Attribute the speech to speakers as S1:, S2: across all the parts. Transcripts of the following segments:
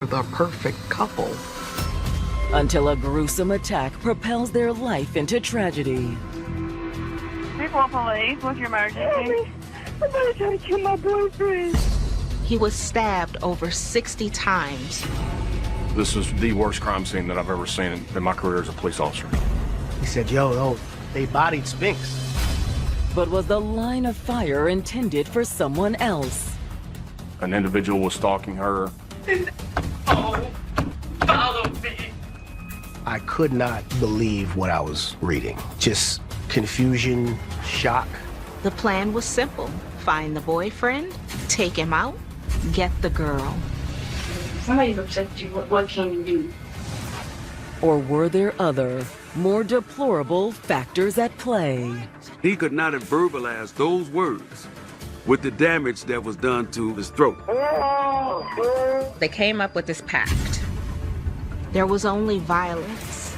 S1: the perfect couple.
S2: Until a gruesome attack propels their life into tragedy.
S3: Report police. What's your emergency?
S4: Somebody trying to kill my boyfriend.
S5: He was stabbed over 60 times.
S6: This is the worst crime scene that I've ever seen in my career as a police officer.
S1: He said, yo, they bodied Spinks.
S2: But was the line of fire intended for someone else?
S6: An individual was stalking her.
S4: Oh, follow me.
S1: I could not believe what I was reading. Just confusion, shock.
S5: The plan was simple. Find the boyfriend, take him out, get the girl.
S4: Somebody's upset you. What can you do?
S2: Or were there other, more deplorable factors at play?
S7: He could not have verbalized those words with the damage that was done to his throat.
S5: They came up with this pact. There was only violence.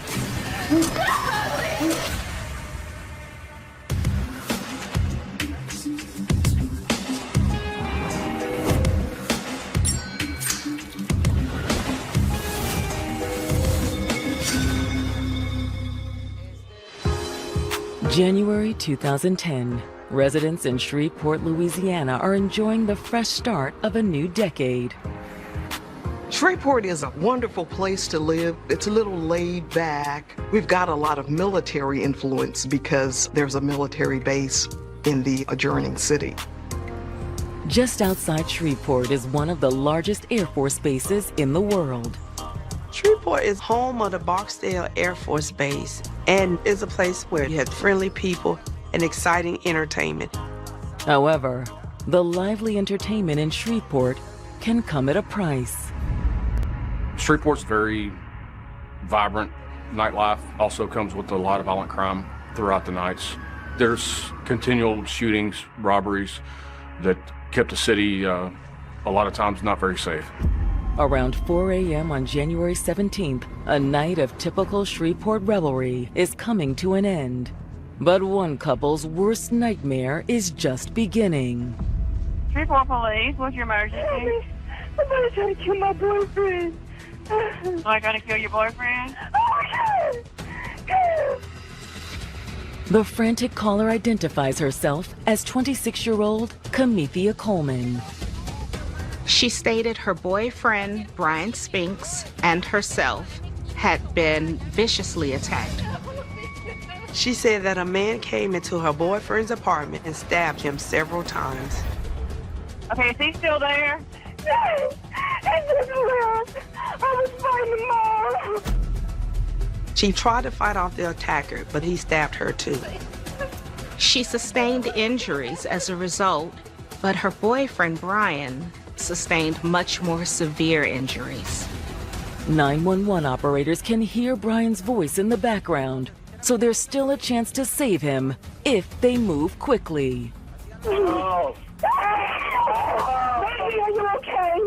S2: January 2010. Residents in Shreveport, Louisiana are enjoying the fresh start of a new decade.
S8: Shreveport is a wonderful place to live. It's a little laid back. We've got a lot of military influence because there's a military base in the adjoining city.
S2: Just outside Shreveport is one of the largest Air Force bases in the world.
S9: Shreveport is home of the Barksdale Air Force Base and is a place where you have friendly people and exciting entertainment.
S2: However, the lively entertainment in Shreveport can come at a price.
S6: Shreveport's very vibrant. Nightlife also comes with a lot of violent crime throughout the nights. There's continual shootings, robberies that kept the city a lot of times not very safe.
S2: Around 4 a.m. on January 17th, a night of typical Shreveport revelry is coming to an end. But one couple's worst nightmare is just beginning.
S3: Report police. What's your emergency?
S4: Somebody trying to kill my boyfriend.
S3: Am I gonna kill your boyfriend?
S4: Oh, yeah.
S2: The frantic caller identifies herself as 26-year-old Camethea Coleman.
S5: She stated her boyfriend, Brian Spinks, and herself had been viciously attacked.
S9: She said that a man came into her boyfriend's apartment and stabbed him several times.
S3: Okay, is he still there?
S4: Yes, it's everywhere. I was fighting mom.
S9: She tried to fight off the attacker, but he stabbed her too.
S5: She sustained injuries as a result, but her boyfriend, Brian, sustained much more severe injuries.
S2: 911 operators can hear Brian's voice in the background, so there's still a chance to save him if they move quickly.
S4: Oh. Baby, are you okay?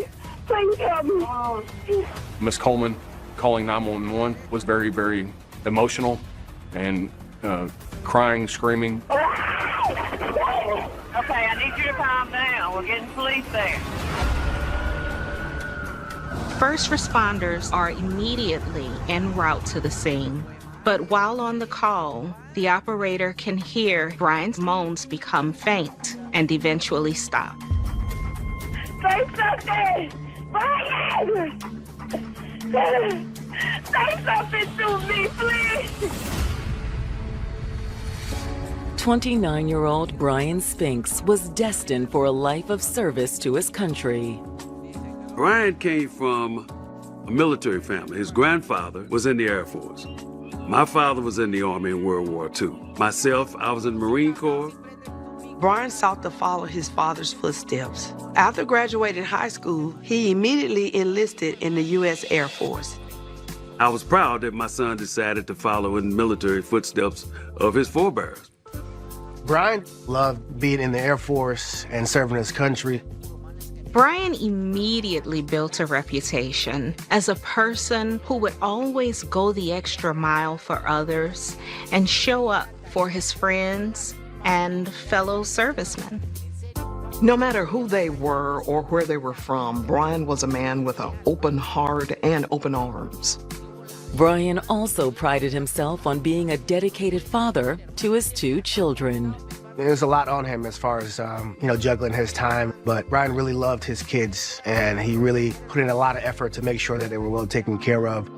S4: Please help me.
S6: Miss Coleman calling 911 was very, very emotional and crying, screaming.
S3: Okay, I need you to calm down. We're getting police there.
S5: First responders are immediately en route to the scene. But while on the call, the operator can hear Brian's moans become faint and eventually stop.
S4: Say something! Brian! Say something to me, please!
S2: 29-year-old Brian Spinks was destined for a life of service to his country.
S7: Brian came from a military family. His grandfather was in the Air Force. My father was in the Army in World War II. Myself, I was in the Marine Corps.
S9: Brian sought to follow his father's footsteps. After graduating high school, he immediately enlisted in the U.S. Air Force.
S7: I was proud that my son decided to follow in the military footsteps of his forebears.
S1: Brian loved being in the Air Force and serving his country.
S5: Brian immediately built a reputation as a person who would always go the extra mile for others and show up for his friends and fellow servicemen.
S8: No matter who they were or where they were from, Brian was a man with an open heart and open arms.
S2: Brian also prided himself on being a dedicated father to his 2 children.
S1: There's a lot on him as far as, juggling his time, but Brian really loved his kids, and he really put in a lot of effort to make sure that they were well taken care of.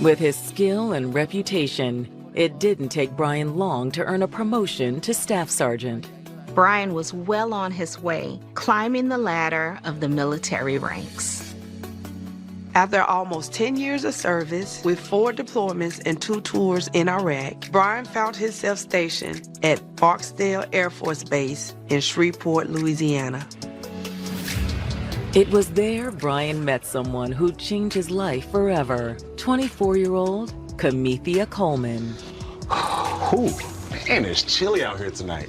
S2: With his skill and reputation, it didn't take Brian long to earn a promotion to staff sergeant.
S5: Brian was well on his way, climbing the ladder of the military ranks.
S9: After almost 10 years of service, with 4 deployments and 2 tours in Iraq, Brian found himself stationed at Barksdale Air Force Base in Shreveport, Louisiana.
S2: It was there Brian met someone who'd change his life forever. 24-year-old Camethea Coleman.
S10: Ooh, man, it's chilly out here tonight.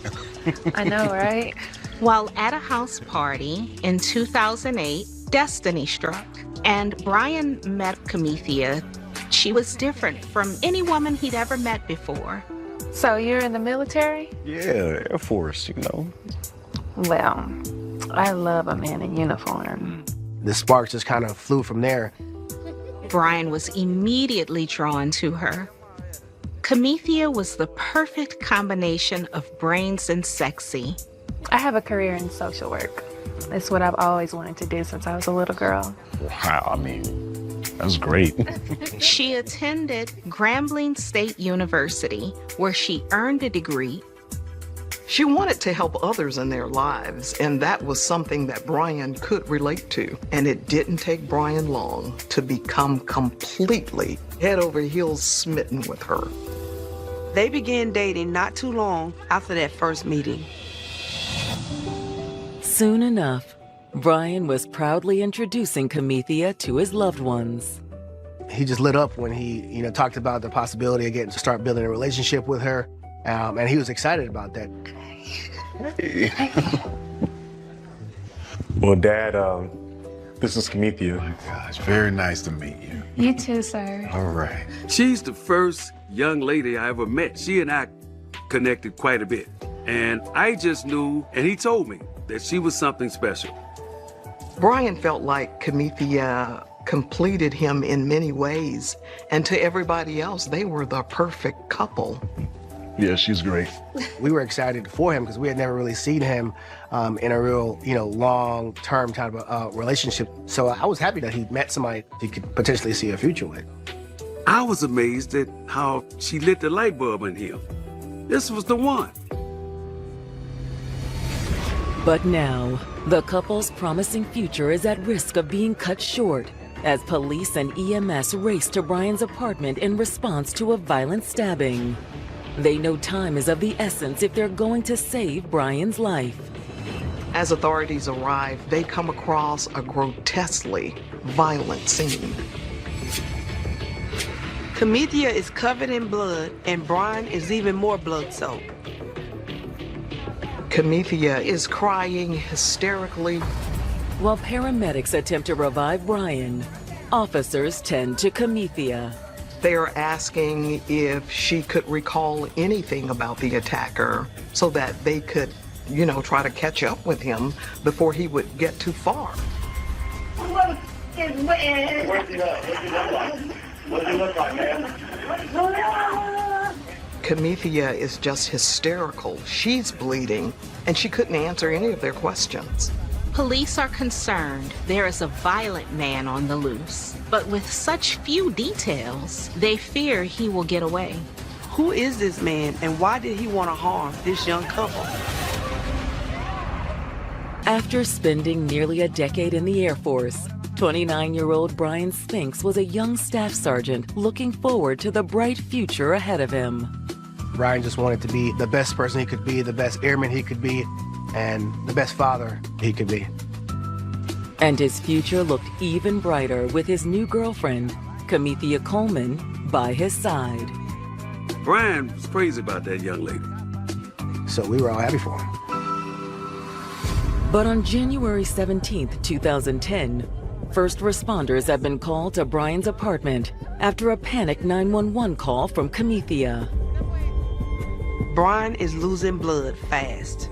S3: I know, right?
S5: While at a house party in 2008, destiny struck, and Brian met Camethea. She was different from any woman he'd ever met before.
S3: So you're in the military?
S10: Yeah, Air Force,
S3: Well, I love a man in uniform.
S1: The spark just kind of flew from there.
S5: Brian was immediately drawn to her. Camethea was the perfect combination of brains and sexy.
S3: I have a career in social work. It's what I've always wanted to do since I was a little girl.
S10: Wow, that's great.
S5: She attended Grambling State University, where she earned a degree.
S8: She wanted to help others in their lives, and that was something that Brian could relate to. And it didn't take Brian long to become completely head over heels smitten with her.
S9: They began dating not too long after that first meeting.
S2: Soon enough, Brian was proudly introducing Camethea to his loved ones.
S1: He just lit up when he, talked about the possibility of getting to start building a relationship with her, and he was excited about that.
S10: Well, Dad, this is Camethea.
S11: Oh my gosh, very nice to meet you.
S3: You too, sir.
S11: All right.
S7: She's the first young lady I ever met. She and I connected quite a bit. And I just knew, and he told me, that she was something special.
S8: Brian felt like Camethea completed him in many ways, and to everybody else, they were the perfect couple.
S10: Yeah, she's great.
S1: We were excited for him because we had never really seen him in a real, long-term type of relationship. So I was happy that he met somebody he could potentially see a future with.
S7: I was amazed at how she lit the light bulb in him. This was the one.
S2: But now, the couple's promising future is at risk of being cut short as police and EMS race to Brian's apartment in response to a violent stabbing. They know time is of the essence if they're going to save Brian's life.
S8: As authorities arrive, they come across a grotesquely violent scene.
S9: Camethea is covered in blood, and Brian is even more blood-soaked.
S8: Camethea is crying hysterically.
S2: While paramedics attempt to revive Brian, officers tend to Camethea.
S8: They are asking if she could recall anything about the attacker so that they could, try to catch up with him before he would get too far.
S4: What is wet? What's he look like? What's he look like, man?
S8: Camethea is just hysterical. She's bleeding, and she couldn't answer any of their questions.
S5: Police are concerned there is a violent man on the loose, but with such few details, they fear he will get away.
S9: Who is this man, and why did he want to harm this young couple?
S2: After spending nearly a decade in the Air Force, 29-year-old Brian Spinks was a young staff sergeant looking forward to the bright future ahead of him.
S1: Brian just wanted to be the best person he could be, the best airman he could be, and the best father he could be.
S2: And his future looked even brighter with his new girlfriend, Camethea Coleman, by his side.
S7: Brian was crazy about that young lady.
S1: So we were all happy for him.
S2: But on January 17th, 2010, first responders had been called to Brian's apartment after a panicked 911 call from Camethea.
S9: Brian is losing blood fast.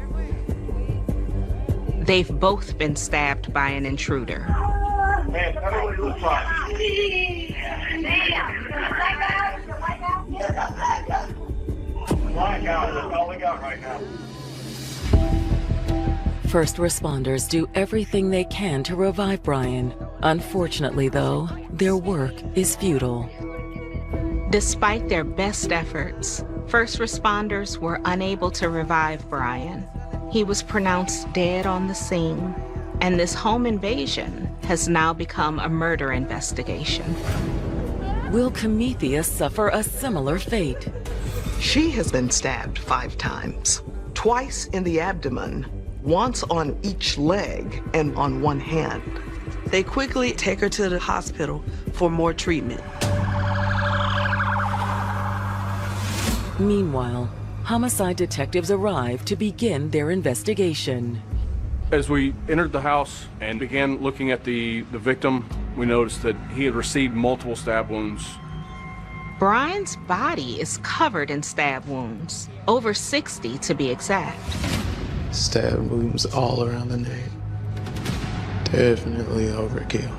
S5: They've both been stabbed by an intruder.
S4: Man, everybody looks fine. Blackout, that's all we got right now.
S2: First responders do everything they can to revive Brian. Unfortunately, though, their work is futile.
S5: Despite their best efforts, first responders were unable to revive Brian. He was pronounced dead on the scene, and this home invasion has now become a murder investigation.
S2: Will Camethea suffer a similar fate?
S8: She has been stabbed 5 times, twice in the abdomen, once on each leg and on one hand.
S9: They quickly take her to the hospital for more treatment.
S2: Meanwhile, homicide detectives arrive to begin their investigation.
S6: As we entered the house and began looking at the victim, we noticed that he had received multiple stab wounds.
S5: Brian's body is covered in stab wounds, over 60 to be exact.
S12: Stab wounds all around the neck. Definitely overkill.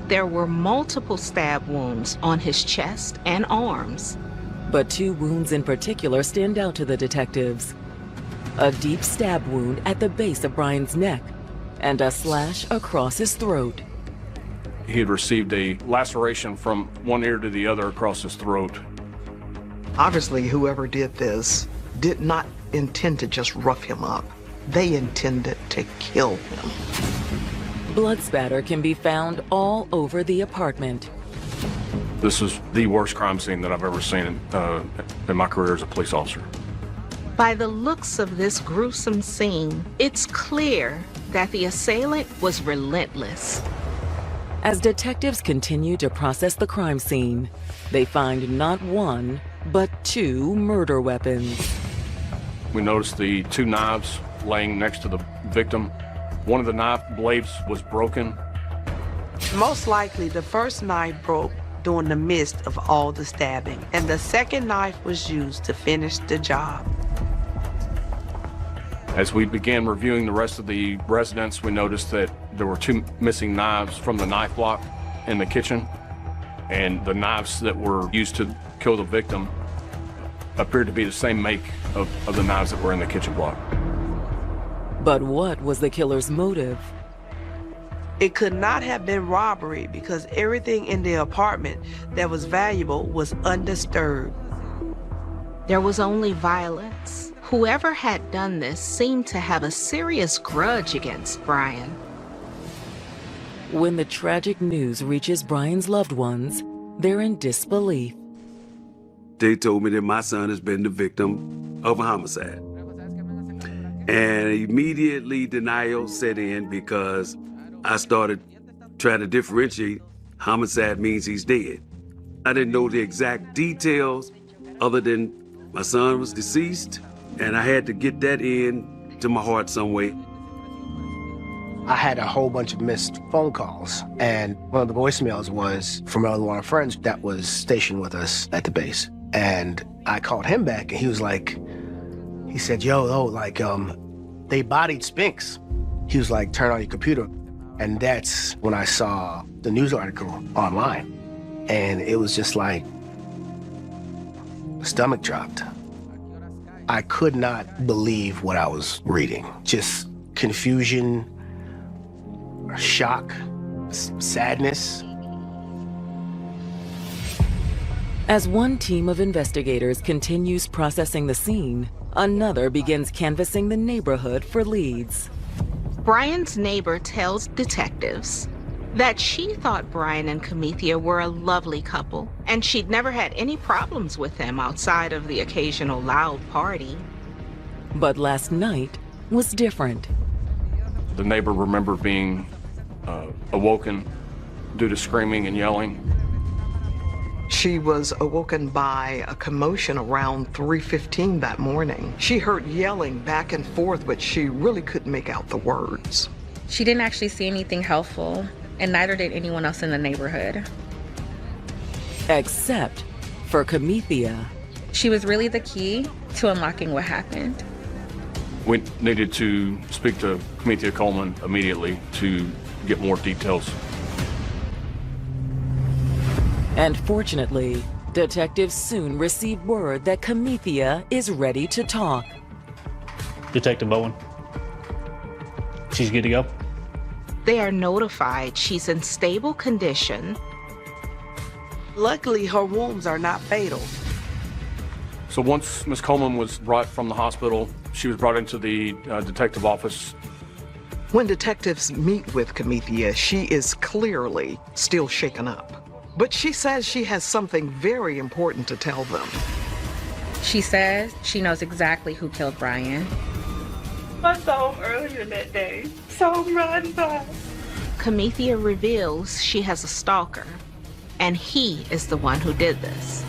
S5: There were multiple stab wounds on his chest and arms.
S2: But 2 wounds in particular stand out to the detectives. A deep stab wound at the base of Brian's neck and a slash across his throat.
S6: He had received a laceration from one ear to the other across his throat.
S8: Obviously, whoever did this did not intend to just rough him up. They intended to kill him.
S2: Blood spatter can be found all over the apartment.
S6: This is the worst crime scene that I've ever seen in my career as a police officer.
S5: By the looks of this gruesome scene, it's clear that the assailant was relentless.
S2: As detectives continue to process the crime scene, they find not 1, but 2 murder weapons.
S6: We noticed the 2 knives laying next to the victim. One of the knife blades was broken.
S9: Most likely, the first knife broke during the midst of all the stabbing, and the second knife was used to finish the job.
S6: As we began reviewing the rest of the residence, we noticed that there were 2 missing knives from the knife block in the kitchen, and the knives that were used to kill the victim appeared to be the same make of the knives that were in the kitchen block.
S2: But what was the killer's motive?
S9: It could not have been robbery because everything in the apartment that was valuable was undisturbed.
S5: There was only violence. Whoever had done this seemed to have a serious grudge against Brian.
S2: When the tragic news reaches Brian's loved ones, they're in disbelief.
S7: They told me that my son has been the victim of a homicide. And immediately denial set in because I started trying to differentiate. Homicide means he's dead. I didn't know the exact details other than my son was deceased, and I had to get that in to my heart some way.
S1: I had a whole bunch of missed phone calls, and one of the voicemails was from one of our friends that was stationed with us at the base. And I called him back, and he was like, he said, they bodied Spinks. He was like, turn on your computer. And that's when I saw the news article online. And it was just like, stomach dropped. I could not believe what I was reading. Just confusion, shock, sadness.
S2: As one team of investigators continues processing the scene, another begins canvassing the neighborhood for leads.
S5: Brian's neighbor tells detectives that she thought Brian and Camethea were a lovely couple, and she'd never had any problems with them outside of the occasional loud party.
S2: But last night was different.
S6: The neighbor remembered being awoken due to screaming and yelling.
S8: She was awoken by a commotion around 3:15 that morning. She heard yelling back and forth, but she really couldn't make out the words.
S13: She didn't actually see anything helpful, and neither did anyone else in the neighborhood.
S2: Except for Camethea.
S13: She was really the key to unlocking what happened.
S6: We needed to speak to Comethea Coleman immediately to get more details.
S2: And fortunately, detectives soon received word that Comethea is ready to talk.
S14: Detective Bowen, she's good to go.
S5: They are notified she's in stable condition.
S9: Luckily, her wounds are not fatal.
S6: So once Ms. Coleman was brought from the hospital, she was brought into the detective office.
S8: When detectives meet with Comethea, she is clearly still shaken up. But she says she has something very important to tell them.
S13: She says she knows exactly who killed Brian.
S15: I saw him earlier that day. Saw him riding by.
S5: Comethea reveals she has a stalker, and he is the one who did this.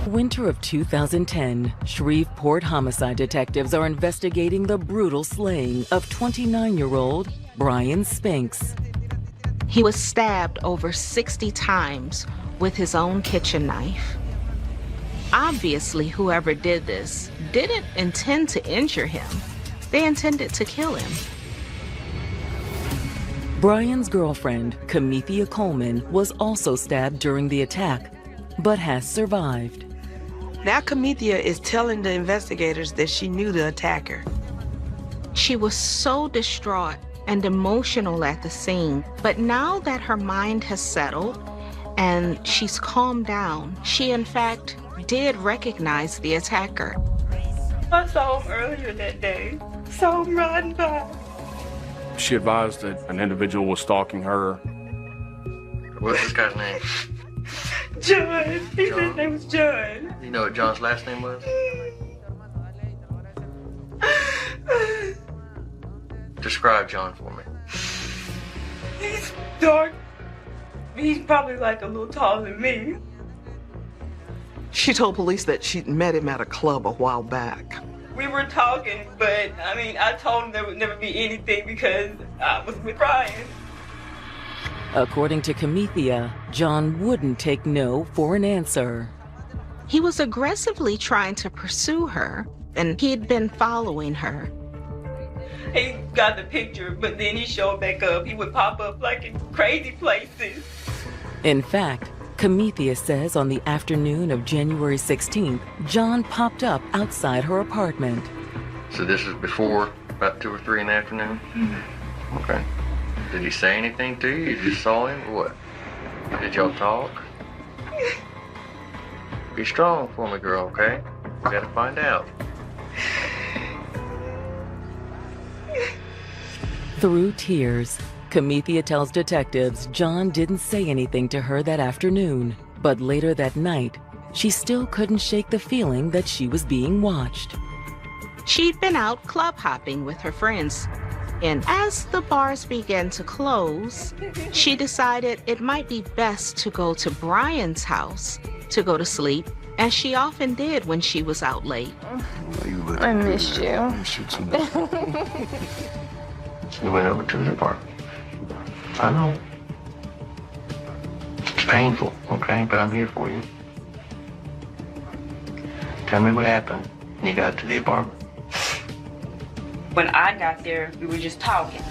S2: Winter of 2010, Shreveport homicide detectives are investigating the brutal slaying of 29-year-old Brian Spinks.
S5: He was stabbed over 60 times with his own kitchen knife. Obviously, whoever did this didn't intend to injure him. They intended to kill him.
S2: Brian's girlfriend, Comethea Coleman, was also stabbed during the attack, but has survived.
S9: Now Comethea is telling the investigators that she knew the attacker.
S5: She was so distraught and emotional at the scene, but now that her mind has settled and she's calmed down, she in fact did recognize the attacker.
S15: I saw him earlier that day. Saw him riding by.
S6: She advised that an individual was stalking her.
S16: What's this guy's name?
S15: John. He said his name was John.
S16: You know what John's last name was? Describe John for me.
S15: He's dark. He's probably like a little taller than me.
S8: She told police that she'd met him at a club a while back.
S15: We were talking, but I told him there would never be anything because I was with Brian.
S2: According to Comethea, John wouldn't take no for an answer.
S5: He was aggressively trying to pursue her, and he'd been following her.
S15: He got the picture, but then he showed back up. He would pop up like in crazy places.
S2: In fact, Comethea says on the afternoon of January 16th, John popped up outside her apartment.
S16: So this is before about 2 or 3 in the afternoon?
S15: Mm-hmm.
S16: Okay. Did he say anything to you? You just saw him or what? Did y'all talk? Be strong for me, girl, okay? We gotta find out.
S2: Through tears, Comethea tells detectives John didn't say anything to her that afternoon, but later that night, she still couldn't shake the feeling that she was being watched.
S5: She'd been out club hopping with her friends, and as the bars began to close, she decided it might be best to go to Brian's house to go to sleep, as she often did when she was out late.
S3: I missed you.
S16: We went over to his apartment. I know. It's painful, okay, but I'm here for you. Tell me what happened when you got to the apartment.
S15: When I got there, we were just talking.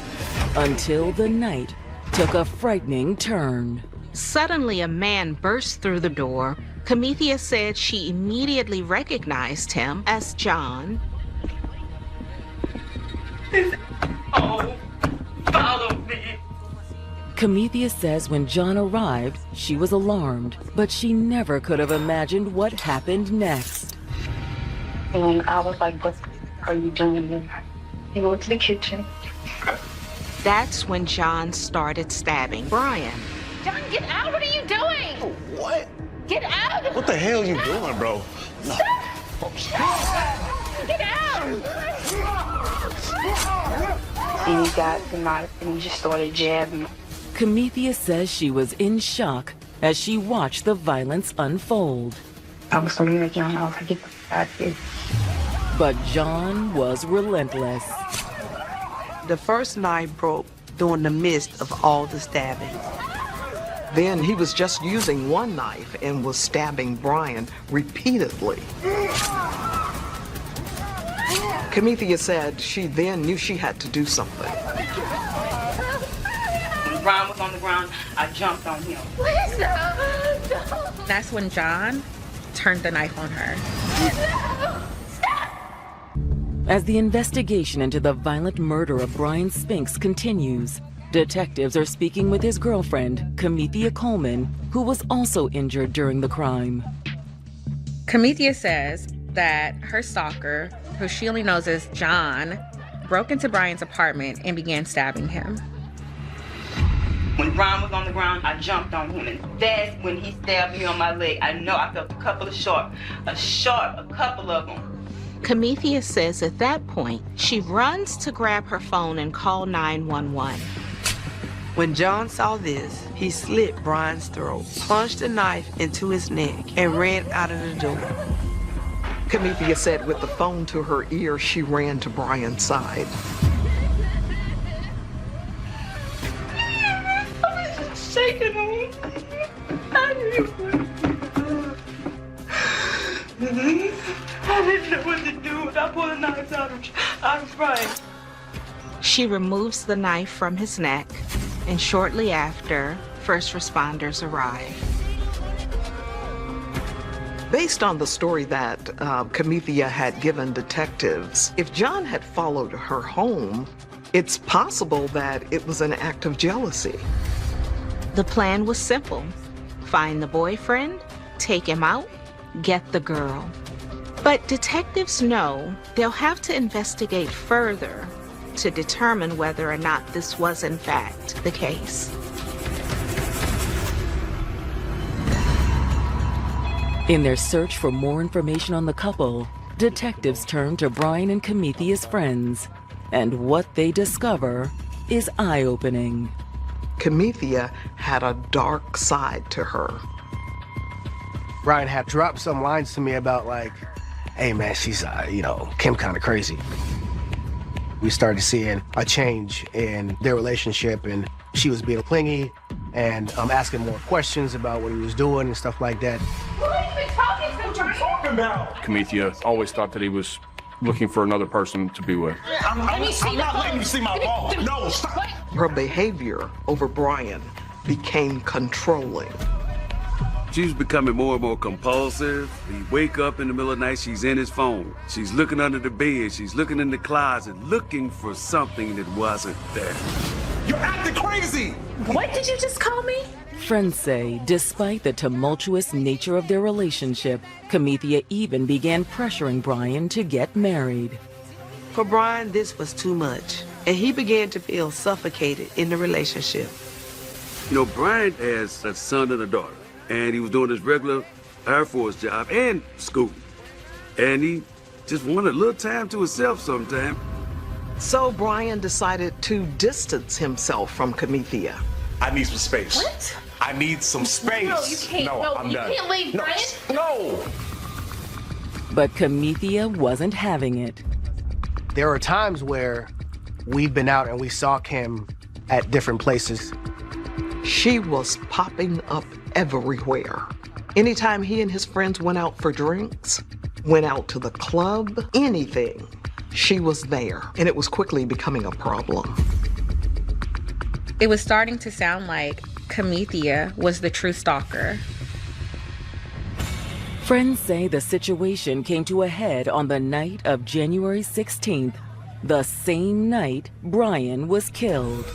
S2: Until the night took a frightening turn.
S5: Suddenly, a man burst through the door. Comethea said she immediately recognized him as John.
S15: Oh, follow me.
S2: Comethea says when John arrived, she was alarmed, but she never could have imagined what happened next.
S15: And I was like, what are you doing? He went to the kitchen.
S5: That's when John started stabbing Brian.
S17: John, get out! What are you doing?
S10: What?
S17: Get out!
S10: What the hell are you doing, bro? No.
S17: Get out!
S15: And he got the knife and he just started jabbing.
S2: Comethea says she was in shock as she watched the violence unfold.
S15: I was looking at John. I was like, get the fuck out of here.
S2: But John was relentless.
S9: The first knife broke during the midst of all the stabbing.
S8: Then he was just using one knife and was stabbing Brian repeatedly. Camethea said she then knew she had to do something.
S15: When Brian was on the ground, I jumped on him.
S13: That's when John turned the knife on her.
S2: As the investigation into the violent murder of Brian Spinks continues, detectives are speaking with his girlfriend, Camethea Coleman, who was also injured during the crime.
S13: Camethea says that her stalker, who she only knows as John, broke into Brian's apartment and began stabbing him.
S15: When Brian was on the ground, I jumped on him, and that's when he stabbed me on my leg. I know I felt a couple of a couple of them.
S5: Camethea says at that point, she runs to grab her phone and call 911.
S9: When John saw this, he slit Brian's throat, plunged a knife into his neck, and ran out of the door.
S8: Camethea said with the phone to her ear, she ran to Brian's side.
S15: I was shaking him. I didn't know what to do. I pulled the knife out of Brian.
S5: She removes the knife from his neck, and shortly after, first responders arrive.
S8: Based on the story that Camethea had given detectives, if John had followed her home, it's possible that it was an act of jealousy.
S5: The plan was simple. Find the boyfriend, take him out, get the girl. But detectives know they'll have to investigate further to determine whether or not this was in fact the case.
S2: In their search for more information on the couple, detectives turn to Brian and Camethea's friends, and what they discover is eye-opening.
S8: Camethea had a dark side to her.
S1: Brian had dropped some lines to me about like, hey man, she's, Kim kind of crazy. We started seeing a change in their relationship, and she was being clingy and asking more questions about what he was doing and stuff like that.
S17: What are you talking to, Brian?
S10: Talking about?
S6: Camethea always thought that he was looking for another person to be with.
S10: I'm not letting you see my ball. No, stop.
S8: Her behavior over Brian became controlling.
S7: She was becoming more and more compulsive. He'd wake up in the middle of the night, she's in his phone. She's looking under the bed, she's looking in the closet, looking for something that wasn't there.
S10: You're acting crazy!
S17: What did you just call me?
S2: Friends say, despite the tumultuous nature of their relationship, Camethea even began pressuring Brian to get married.
S9: For Brian, this was too much, and he began to feel suffocated in the relationship.
S7: Brian has a son and a daughter, and he was doing his regular Air Force job and school. And he just wanted a little time to himself sometime.
S8: So Brian decided to distance himself from Camethea.
S10: I need some space.
S17: What?
S10: I need some space.
S17: No, you can't. No,
S10: I'm
S17: you
S10: done.
S17: can't leave,
S10: No,
S17: Brian.
S10: no.
S2: But Camethea wasn't having it.
S1: There are times where we've been out and we saw Kim at different places.
S8: She was popping up everywhere. Anytime he and his friends went out for drinks, went out to the club, anything, she was there, and it was quickly becoming a problem.
S13: It was starting to sound like Camethea was the true stalker.
S2: Friends say the situation came to a head on the night of January 16th, the same night Brian was killed.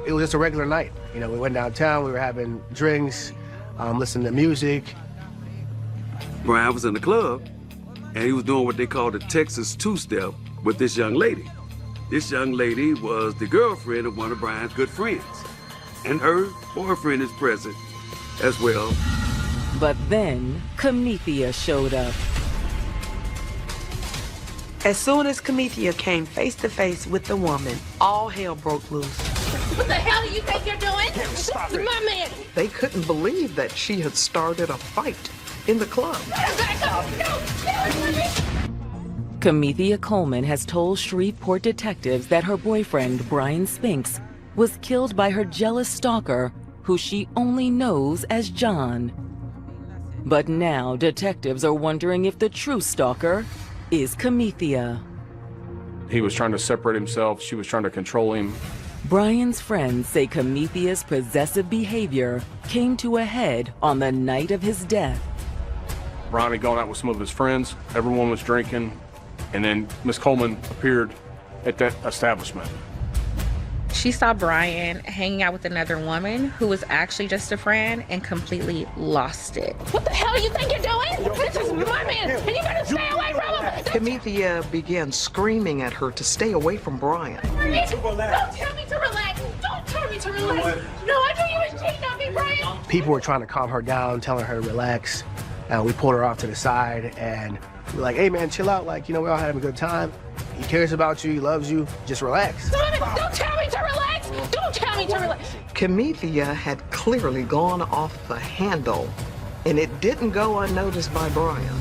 S1: It was just a regular night. We went downtown, we were having drinks, listening to music.
S7: Brian was in the club, and he was doing what they call the Texas two-step with this young lady. This young lady was the girlfriend of one of Brian's good friends, and her boyfriend is present as well.
S2: But then Camethea showed up.
S9: As soon as Camethea came face to face with the woman, all hell broke loose.
S17: What the hell do you think you're doing?
S10: Stop it.
S17: My man.
S8: They couldn't believe that she had started a fight in the club.
S2: Camethea Coleman has told Shreveport detectives that her boyfriend, Brian Spinks, was killed by her jealous stalker, who she only knows as John. But now detectives are wondering if the true stalker is Camethea.
S6: He was trying to separate himself. She was trying to control him.
S2: Brian's friends say Camithia's possessive behavior came to a head on the night of his death.
S6: Brian had gone out with some of his friends. Everyone was drinking. And then Miss Coleman appeared at that establishment.
S13: She saw Brian hanging out with another woman who was actually just a friend and completely lost it.
S17: What the hell you think you're doing? This is my man, and you better stay away from him.
S8: Camithia began screaming at her to stay away from Brian.
S17: Don't tell me to relax. Don't tell me to relax. No, I knew you was cheating on me, Brian.
S1: People were trying to calm her down, telling her to relax. We pulled her off to the side and we were like, hey man, chill out. Like, you know, we're all having a good time. He cares about you, he loves you. Just relax.
S17: Don't tell me to relax. Don't tell me to relax.
S8: Camithia had clearly gone off the handle, and it didn't go unnoticed by Brian.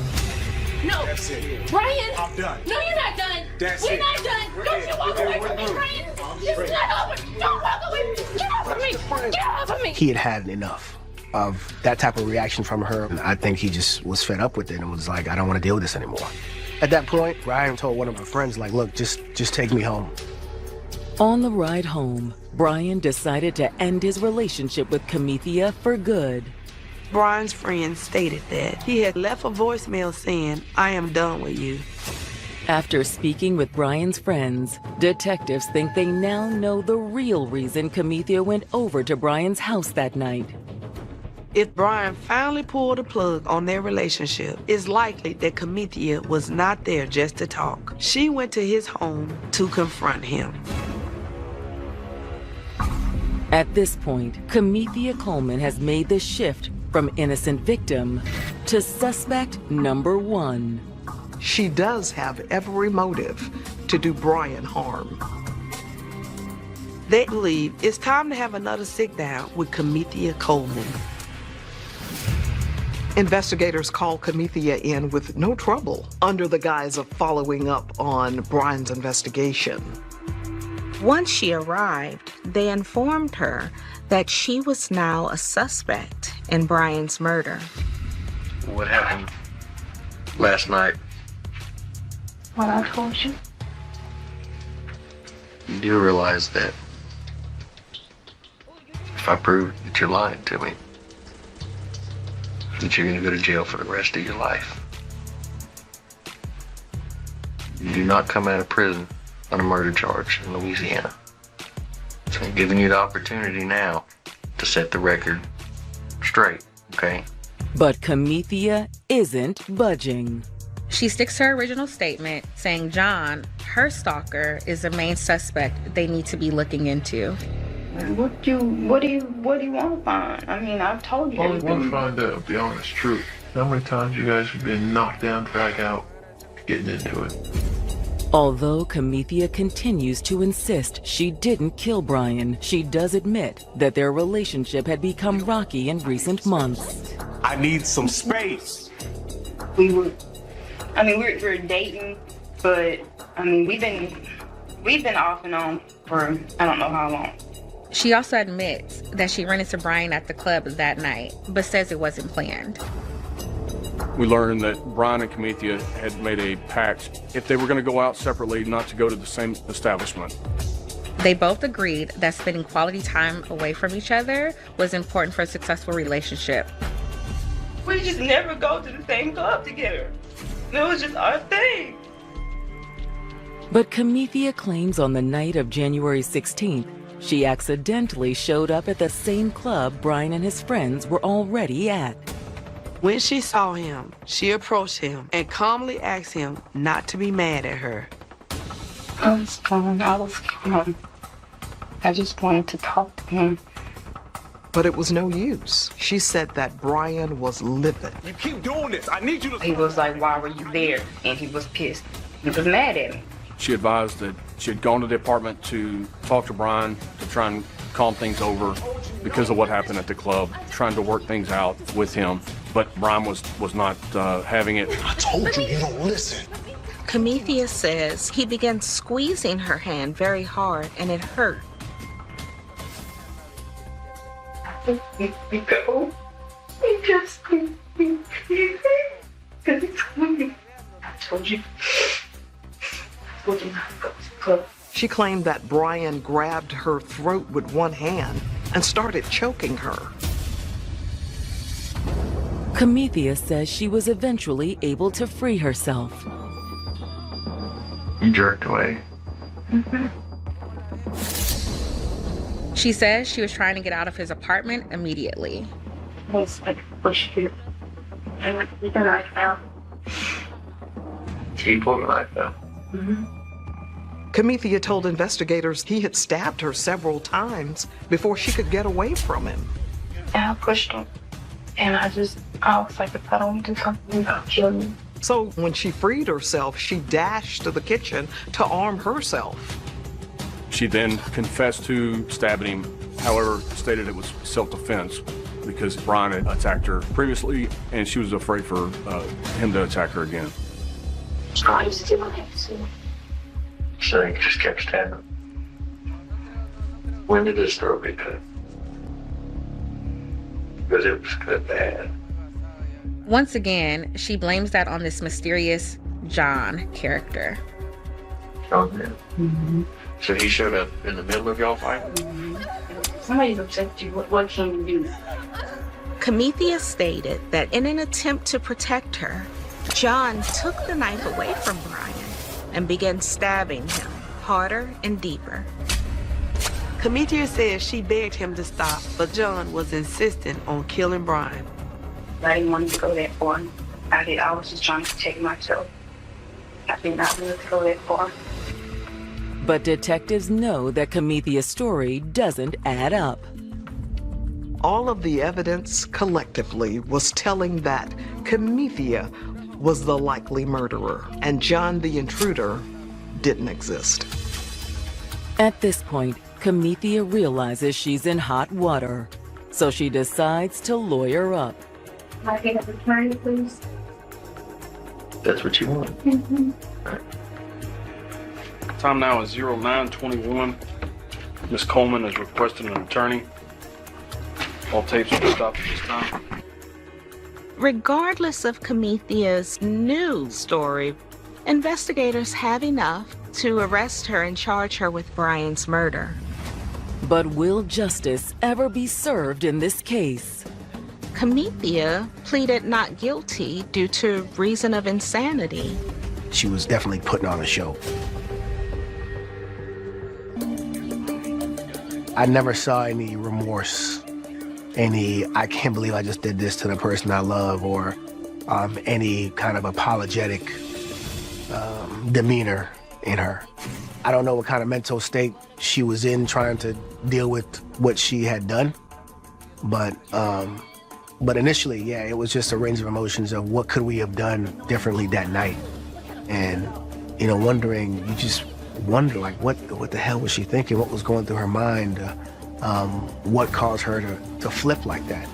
S17: No.
S4: That's it.
S17: Brian.
S4: I'm done.
S17: No, you're not done.
S4: That's
S17: We're
S4: it.
S17: not done. Don't you walk away from me, Brian. It's not over. Don't walk away. Get off of me. Get off of me.
S1: He had had enough of that type of reaction from her. And I think he just was fed up with it and was like, I don't want to deal with this anymore. At that point, Brian told one of my friends, like, look, just take me home.
S2: On the ride home, Brian decided to end his relationship with Camithia for good.
S9: Brian's friend stated that he had left a voicemail saying, I am done with you.
S2: After speaking with Brian's friends, detectives think they now know the real reason Camithia went over to Brian's house that night.
S9: If Brian finally pulled a plug on their relationship, it's likely that Camithia was not there just to talk. She went to his home to confront him.
S2: At this point, Camithia Coleman has made the shift from innocent victim to suspect number one.
S8: She does have every motive to do Brian harm.
S9: They believe it's time to have another sit-down with Camithia Coleman.
S8: Investigators called Camithia in with no trouble under the guise of following up on Brian's investigation.
S5: Once she arrived, they informed her that she was now a suspect in Brian's murder.
S16: What happened last night?
S3: What I told you.
S16: You do realize that if I prove that you're lying to me, that you're going to go to jail for the rest of your life. You do not come out of prison on a murder charge in Louisiana. So I'm giving you the opportunity now to set the record straight, okay?
S2: But Camithia isn't budging.
S13: She sticks to her original statement, saying John, her stalker, is the main suspect they need to be looking into.
S15: What do you want to find? I mean, I've told you
S12: All we
S15: everything.
S12: want to find out the honest truth. How many times you guys have been knocked down, dragged out, getting into it?
S2: Although Camithia continues to insist she didn't kill Brian, she does admit that their relationship had become rocky in recent months.
S10: I need some space.
S15: We're dating, but I mean, we've been off and on for I don't know how long.
S13: She also admits that she ran into Brian at the club that night, but says it wasn't planned.
S6: We learned that Brian and Camithia had made a pact if they were going to go out separately, not to go to the same establishment.
S13: They both agreed that spending quality time away from each other was important for a successful relationship.
S15: We just never go to the same club together. It was just our thing.
S2: But Camithia claims on the night of January 16th, she accidentally showed up at the same club Brian and his friends were already at.
S9: When she saw him, she approached him and calmly asked him not to be mad at her.
S15: I was calm. I just wanted to talk to him.
S8: But it was no use. She said that Brian was livid.
S10: You keep doing this. I need you to...
S15: He was like, why were you there? And he was pissed. He was mad at me.
S6: She advised that she had gone to the apartment to talk to Brian to try and calm things over because of what happened at the club, trying to work things out with him. But Brian was not having it.
S10: I told you, you don't listen.
S5: Camithia says he began squeezing her hand very hard and it hurt.
S15: Go. He just because he told me. I told you not to go.
S8: She claimed that Brian grabbed her throat with one hand and started choking her.
S2: Camethea says she was eventually able to free herself.
S16: You jerked away.
S13: She says she was trying to get out of his apartment immediately.
S16: She pulled the knife out.
S8: Camethea told investigators he had stabbed her several times before she could get away from him.
S3: And I pushed him. And I was like, if I don't do something, I'll kill you.
S8: So when she freed herself, she dashed to the kitchen to arm herself.
S6: She then confessed to stabbing him, however, stated it was self-defense because Brian had attacked her previously and she was afraid for him to attack her again.
S3: I used to do my hands too.
S16: So you just kept stabbing. When did his throat get cut? Because it was cut bad.
S13: Once again, she blames that on this mysterious John character.
S16: Oh, man. So he showed up in the middle of y'all fighting?
S3: Somebody's upset you. What can you do?
S5: Camethea stated that in an attempt to protect her, John took the knife away from Brian and began stabbing him harder and deeper.
S9: Camethea says she begged him to stop, but John was insistent on killing Brian.
S3: I didn't want to go that far. I was just trying to protect myself. I did not want to go that far.
S2: But detectives know that Camethea's story doesn't add up.
S8: All of the evidence collectively was telling that Camethea was the likely murderer, and John the intruder didn't exist.
S2: At this point, Camethea realizes she's in hot water, so she decides to lawyer up.
S3: Can I get an attorney, please?
S16: That's what you want.
S6: Time now is 09:21. Ms. Coleman is requesting an attorney. All tapes will be stopped at this time.
S5: Regardless of Camethea's new story, investigators have enough to arrest her and charge her with Brian's murder.
S2: But will justice ever be served in this case?
S5: Camethea pleaded not guilty due to reason of insanity.
S1: She was definitely putting on a show. I never saw any remorse, any I can't believe I just did this to the person I love, or any kind of apologetic demeanor in her. I don't know what kind of mental state she was in trying to deal with what she had done, but initially, yeah, it was just a range of emotions of what could we have done differently that night. And, you know, wondering, you just wonder, like, what the hell was she thinking? What was going through her mind? What caused her to flip like that?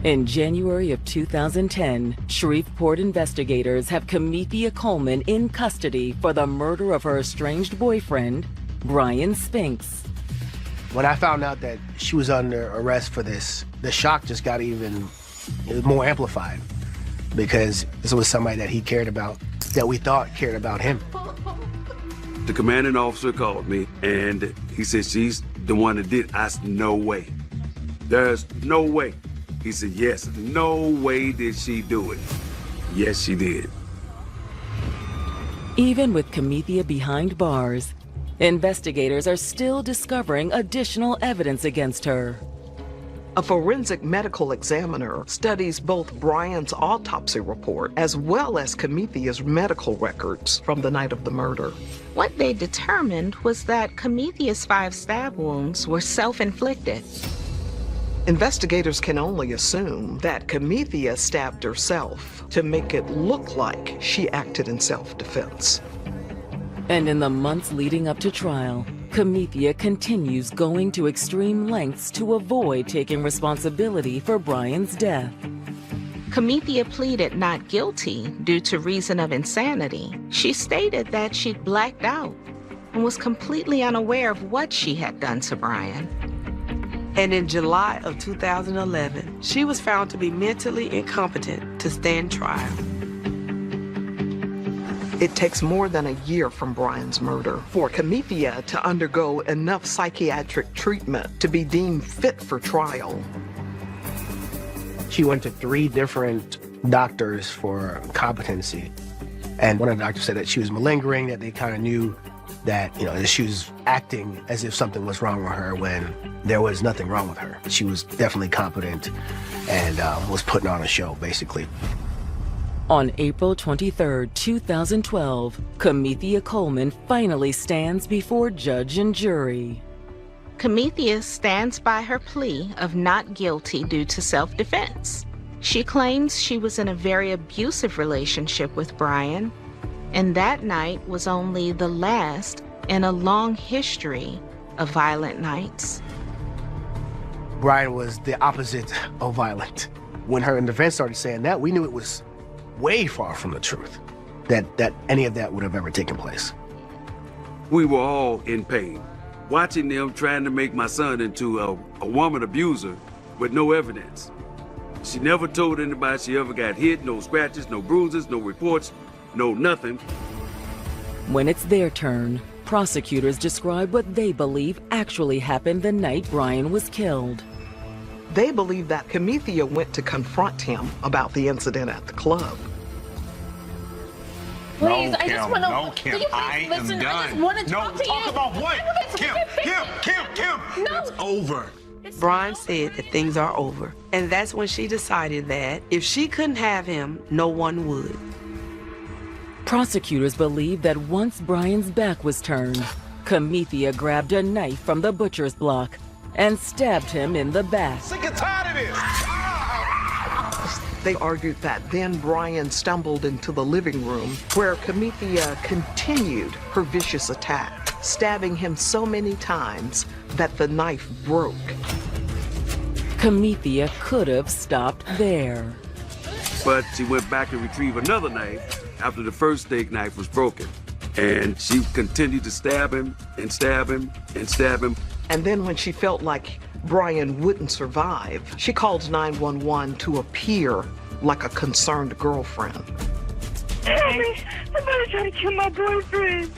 S2: In January of 2010, Shreveport investigators have Camethea Coleman in custody for the murder of her estranged boyfriend, Brian Spinks.
S1: When I found out that she was under arrest for this, the shock just got it was more amplified, because this was somebody that he cared about, that we thought cared about him.
S7: The commanding officer called me and he said, she's the one that did it. I said, no way. There's no way. He said, yes, no way did she do it. Yes, she did.
S2: Even with Camethea behind bars, investigators are still discovering additional evidence against her.
S8: A forensic medical examiner studies both Brian's autopsy report as well as Camethea's medical records from the night of the murder.
S5: What they determined was that Camethea's 5 stab wounds were self-inflicted.
S8: Investigators can only assume that Camethea stabbed herself to make it look like she acted in self-defense.
S2: And in the months leading up to trial, Camethea continues going to extreme lengths to avoid taking responsibility for Brian's death.
S5: Camethea pleaded not guilty due to reason of insanity. She stated that she'd blacked out and was completely unaware of what she had done to Brian.
S9: And in July of 2011, she was found to be mentally incompetent to stand trial.
S8: It takes more than a year from Brian's murder for Camithia to undergo enough psychiatric treatment to be deemed fit for trial.
S1: She went to 3 different doctors for competency. And one of the doctors said that she was malingering, that they kind of knew that, that she was acting as if something was wrong with her when there was nothing wrong with her. She was definitely competent and was putting on a show, basically.
S2: On April 23, 2012, Camithia Coleman finally stands before judge and jury.
S5: Camithia stands by her plea of not guilty due to self-defense. She claims she was in a very abusive relationship with Brian, and that night was only the last in a long history of violent nights.
S1: Brian was the opposite of violent. When her defense started saying that, we knew it was way far from the truth that any of that would have ever taken place.
S7: We were all in pain, watching them trying to make my son into a woman abuser with no evidence. She never told anybody she ever got hit, no scratches, no bruises, no reports, no nothing.
S2: When it's their turn, prosecutors describe what they believe actually happened the night Brian was killed.
S8: They believe that Camithia went to confront him about the incident at the club.
S17: Please,
S10: no,
S17: I just
S10: Kim,
S17: want to.
S10: no, Kim,
S17: I
S10: am done.
S17: I just want to talk to you.
S10: Talk about what? Kim,
S17: No.
S10: it's over.
S9: Brian said that things are over, and that's when she decided that if she couldn't have him, no one would.
S2: Prosecutors believe that once Brian's back was turned, Camithia grabbed a knife from the butcher's block and stabbed him in the back.
S10: Sick and tired of this.
S8: They argued that then Brian stumbled into the living room where Camithia continued her vicious attack, stabbing him so many times that the knife broke.
S2: Camithia could have stopped there.
S7: But she went back and retrieved another knife after the first steak knife was broken. And she continued to stab him and stab him and stab him.
S8: And then when she felt like Brian wouldn't survive, she called 911 to appear like a concerned girlfriend.
S17: Somebody's trying to kill my boyfriend.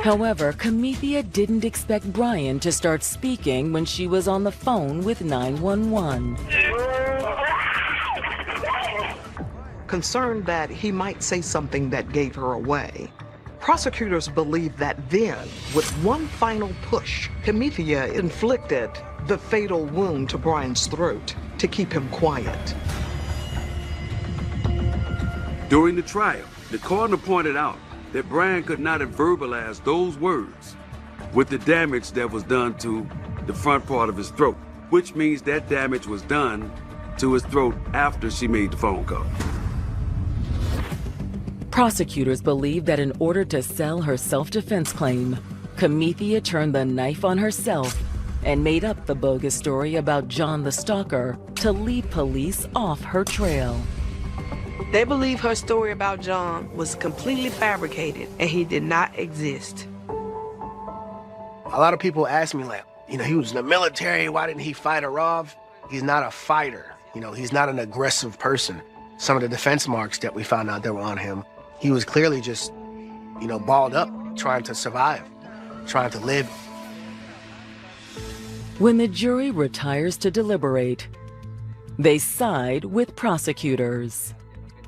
S2: However, Camithia didn't expect Brian to start speaking when she was on the phone with 911.
S8: Concerned that he might say something that gave her away, prosecutors believe that then, with one final push, Camithia inflicted the fatal wound to Brian's throat to keep him quiet.
S7: During the trial, the coroner pointed out that Brian could not have verbalized those words with the damage that was done to the front part of his throat, which means that damage was done to his throat after she made the phone call.
S2: Prosecutors believe that in order to sell her self-defense claim, Camithia turned the knife on herself and made up the bogus story about John the Stalker to lead police off her trail.
S9: They believe her story about John was completely fabricated and he did not exist.
S1: A lot of people ask me, like, he was in the military, why didn't he fight her off? He's not a fighter. He's not an aggressive person. Some of the defense marks that we found out that were on him, he was clearly just, balled up, trying to survive, trying to live.
S2: When the jury retires to deliberate, they side with prosecutors.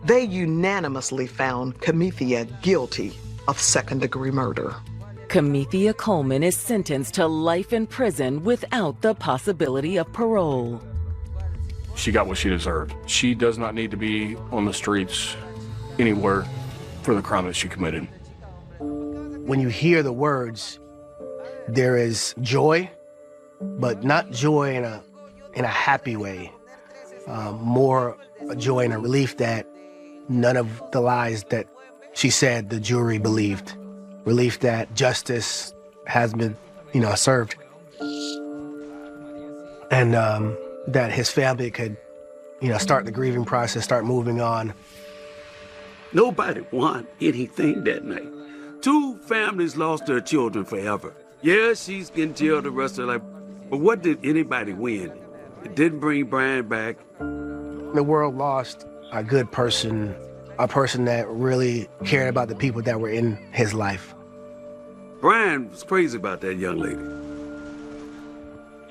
S8: They unanimously found Camithia guilty of second-degree murder.
S2: Camithia Coleman is sentenced to life in prison without the possibility of parole.
S6: She got what she deserved. She does not need to be on the streets anywhere for the crime that she committed.
S1: When you hear the words, there is joy, but not joy in a happy way. More a joy and a relief that none of the lies that she said the jury believed. Relief that justice has been, served. And that his family could, start the grieving process, start moving on.
S7: Nobody won anything that night. 2 families lost their children forever. Yeah, she's in jail the rest of her life, but what did anybody win? It didn't bring Brian back.
S1: The world lost a good person a person that really cared about the people that were in his life.
S7: Brian was crazy about that young lady.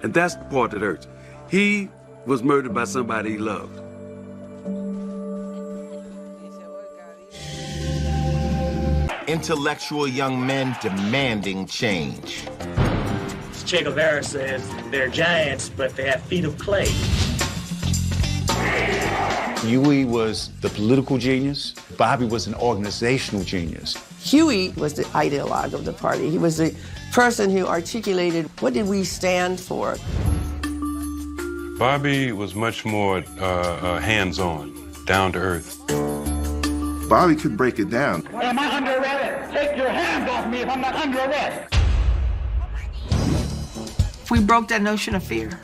S7: And that's the part that hurts. He was murdered by somebody he loved.
S18: Intellectual young men demanding change.
S19: Che Guevara says they're giants, but they have feet of clay.
S11: Huey was the political genius. Bobby was an organizational genius.
S9: Huey was the ideologue of the party. He was the person who articulated what did we stand for.
S20: Bobby was much more hands-on, down to earth.
S11: Bobby could break it down.
S4: Am I under arrest? Take your hands off me if I'm not under arrest.
S21: We broke that notion of fear.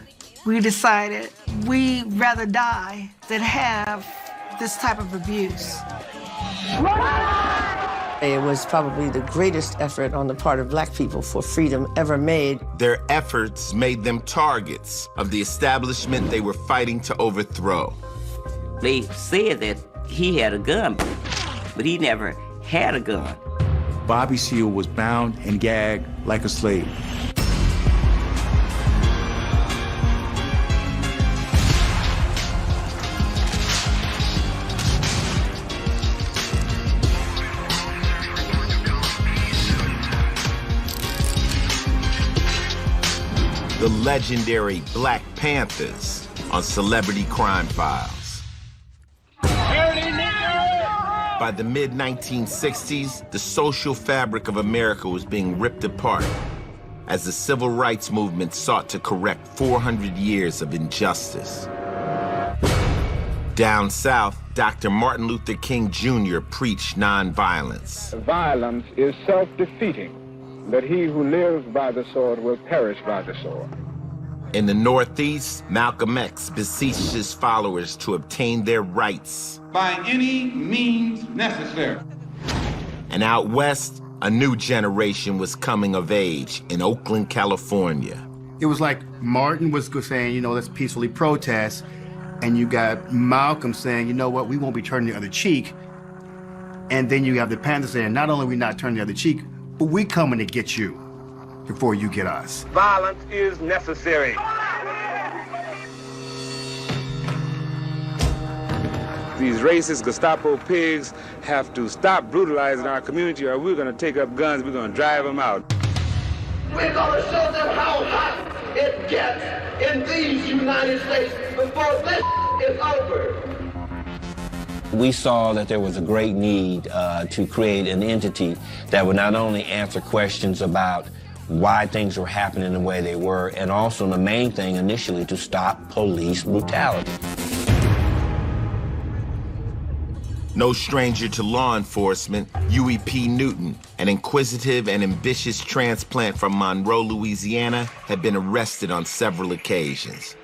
S21: We decided we'd rather die than have this type of abuse.
S9: It was probably the greatest effort on the part of black people for freedom ever made.
S18: Their efforts made them targets of the establishment they were fighting to overthrow.
S22: They said that he had a gun, but he never had a gun.
S11: Bobby Seale was bound and gagged like a slave.
S18: The legendary Black Panthers on Celebrity Crime Files. By the mid-1960s, the social fabric of America was being ripped apart as the civil rights movement sought to correct 400 years of injustice. Down south, Dr. Martin Luther King Jr. preached nonviolence.
S23: Violence is self-defeating, that he who lives by the sword will perish by the sword.
S18: In the Northeast, Malcolm X beseeched his followers to obtain their rights.
S24: By any means necessary.
S18: And out west, a new generation was coming of age in Oakland, California.
S25: It was like Martin was saying, you know, let's peacefully protest, and you got Malcolm saying, you know what, we won't be turning the other cheek. And then you have the Panthers saying, not only are we not turning the other cheek, but we coming to get you before you get us.
S23: Violence is necessary. These racist Gestapo pigs have to stop brutalizing our community, or we're going to take up guns, we're going to drive them out.
S4: We're going to show them how hot it gets in these United States before this is over.
S26: We saw that there was a great need to create an entity that would not only answer questions about why things were happening the way they were, and also the main thing initially, to stop police brutality.
S18: No stranger to law enforcement, Huey P. Newton, an inquisitive and ambitious transplant from Monroe, Louisiana, had been arrested on several occasions.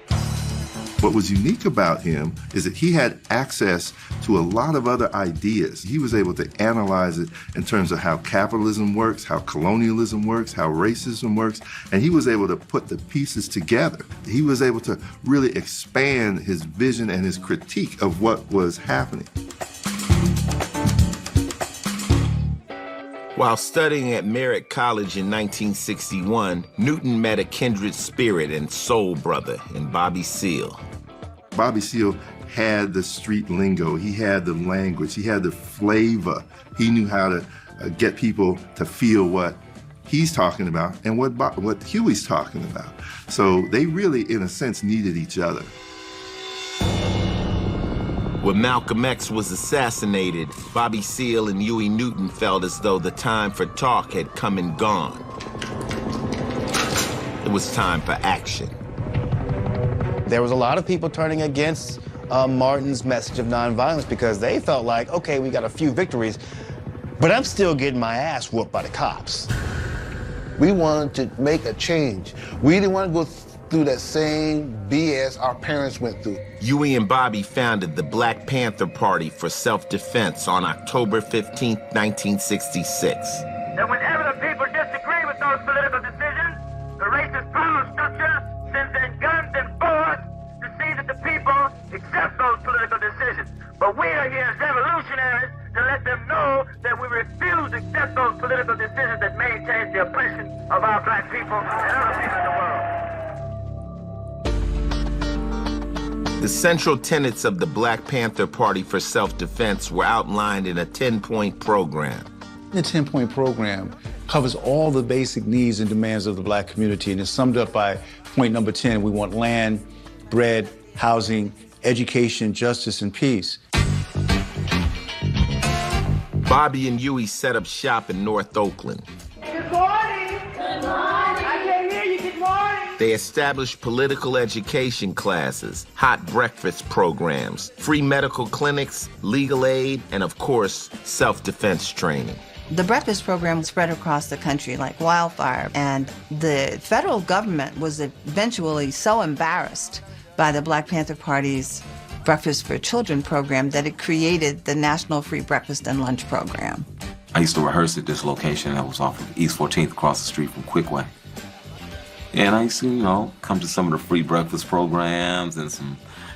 S11: What was unique about him is that he had access to a lot of other ideas. He was able to analyze it in terms of how capitalism works, how colonialism works, how racism works, and he was able to put the pieces together. He was able to really expand his vision and his critique of what was happening.
S18: While studying at Merritt College in 1961, Newton met a kindred spirit and soul brother in Bobby Seale.
S11: Bobby Seale had the street lingo, he had the language, he had the flavor. He knew how to get people to feel what he's talking about and what Huey's talking about. So they really, in a sense, needed each other.
S18: When Malcolm X was assassinated, Bobby Seale and Huey Newton felt as though the time for talk had come and gone. It was time for action.
S27: There was a lot of people turning against Martin's message of nonviolence because they felt like, okay, we got a few victories, but I'm still getting my ass whooped by the cops.
S28: We wanted to make a change. We didn't want to go through that same BS our parents went through.
S18: Huey and Bobby founded the Black Panther Party for Self-Defense on October 15, 1966.
S4: And whenever the people disagree with those political decisions, the racist power structure sends in guns and bullets to see that the people accept those political decisions.
S3: But we are here as revolutionaries to let them know that we refuse to accept those political decisions that maintain the oppression of our black people and other people in the world.
S18: The central tenets of the Black Panther Party for Self-Defense were outlined in a 10-point program.
S5: The 10-point program covers all the basic needs and demands of the black community, and is summed up by point number 10. We want land, bread, housing, education, justice, and peace.
S18: Bobby and Huey set up shop in North Oakland.
S3: Good morning. Good morning. I can't hear you. Good morning.
S18: They established political education classes, hot breakfast programs, free medical clinics, legal aid, and of course, self-defense training.
S10: The breakfast program spread across the country like wildfire, and the federal government was eventually so embarrassed by the Black Panther Party's Breakfast for Children program that it created the National Free Breakfast and Lunch Program.
S12: I used to rehearse at this location that was off of East 14th across the street from Quickway. And I used to, come to some of the free breakfast programs and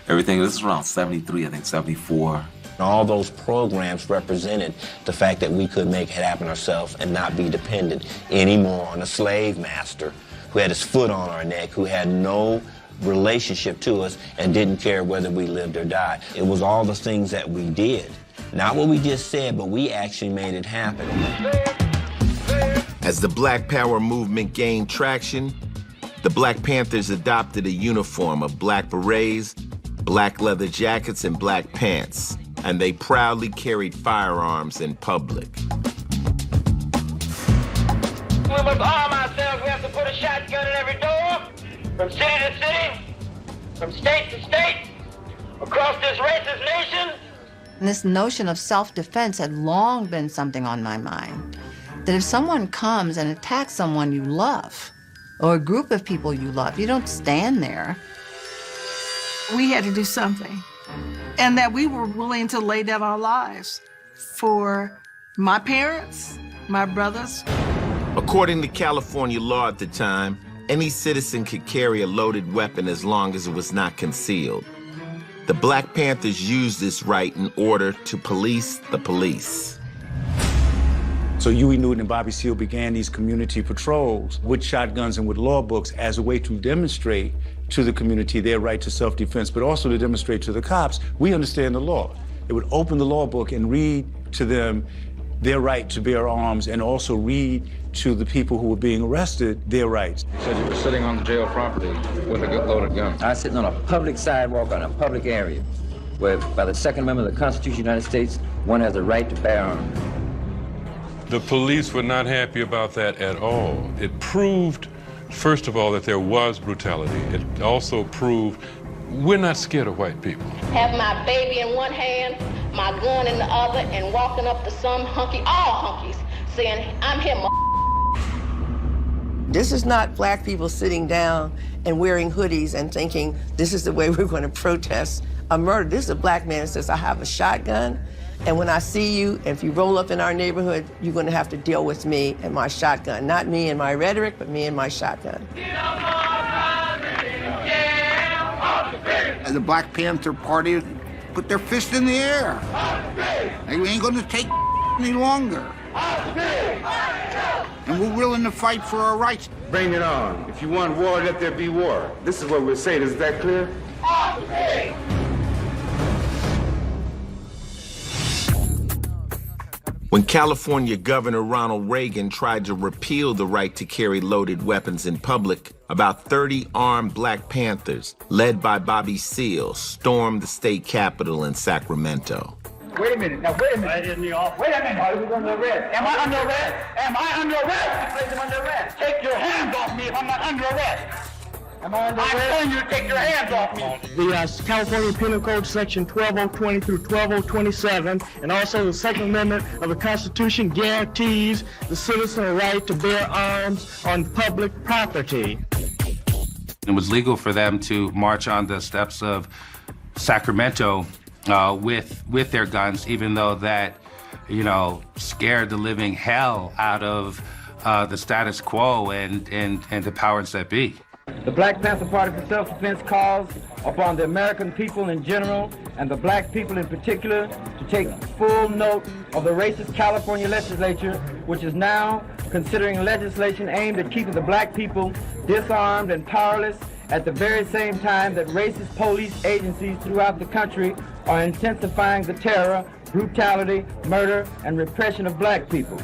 S12: everything. This is around 73, I think 74.
S26: All those programs represented the fact that we could make it happen ourselves and not be dependent anymore on a slave master who had his foot on our neck, who had no relationship to us and didn't care whether we lived or died. It was all the things that we did. Not what we just said, but we actually made it happen.
S18: As the Black Power movement gained traction, the Black Panthers adopted a uniform of black berets, black leather jackets, and black pants, and they proudly carried firearms in public.
S3: We must arm ourselves. We have to put a shotgun in every door, from city to city, from state to state, across this racist nation.
S10: And this notion of self-defense had long been something on my mind. That if someone comes and attacks someone you love, or a group of people you love, you don't stand there.
S21: We had to do something. And that we were willing to lay down our lives for my parents, my brothers.
S18: According to California law at the time, any citizen could carry a loaded weapon as long as it was not concealed. The Black Panthers used this right in order to police the police.
S5: So Huey Newton and Bobby Seale began these community patrols with shotguns and with law books as a way to demonstrate to the community their right to self-defense, but also to demonstrate to the cops, we understand the law. They would open the law book and read to them their right to bear arms, and also read to the people who were being arrested their rights.
S13: You said you were sitting on the jail property with a loaded gun.
S14: I was sitting on a public sidewalk on a public area where, by the Second Amendment of the Constitution of the United States, one has the right to bear arms.
S20: The police were not happy about that at all. It proved, first of all, that there was brutality. It also proved we're not scared of white people.
S17: Have my baby in one hand, my gun in the other, and walking up to some hunky, all hunkies, saying, I'm here,
S15: This is not black people sitting down and wearing hoodies and thinking this is the way we're going to protest a murder. This is a black man that says, I have a shotgun, and when I see you, if you roll up in our neighborhood, you're going to have to deal with me and my shotgun. Not me and my rhetoric, but me and my shotgun.
S16: And the Black Panther Party put their fist in the air. Like, we ain't going to take any longer. And we're willing to fight for our rights.
S23: Bring it on. If you want war, let there be war. This is what we're saying. Is that clear?
S18: When California Governor Ronald Reagan tried to repeal the right to carry loaded weapons in public, about 30 armed Black Panthers, led by Bobby Seale, stormed the state capitol in Sacramento.
S3: Wait a minute. Now, wait a minute. Right in the office. Wait a minute. Are you under arrest? Am I under arrest? Am I under arrest? I place him under arrest. Take your hands off me if I'm not under arrest. Am I under arrest? I'm telling you to take your hands off me. The California Penal Code Section 12020 through 12027, and also the Second Amendment of the Constitution guarantees the citizen a right to bear arms on public property.
S29: It was legal for them to march on the steps of Sacramento with their guns, even though that, scared the living hell out of the status quo and the powers that be.
S3: The Black Panther Party for Self-Defense calls upon the American people in general
S1: and the black people in particular to take full note of the racist California legislature, which is now considering legislation aimed at keeping the black people disarmed and powerless at the very same time that racist police agencies throughout the country are intensifying the terror, brutality, murder, and repression of black people.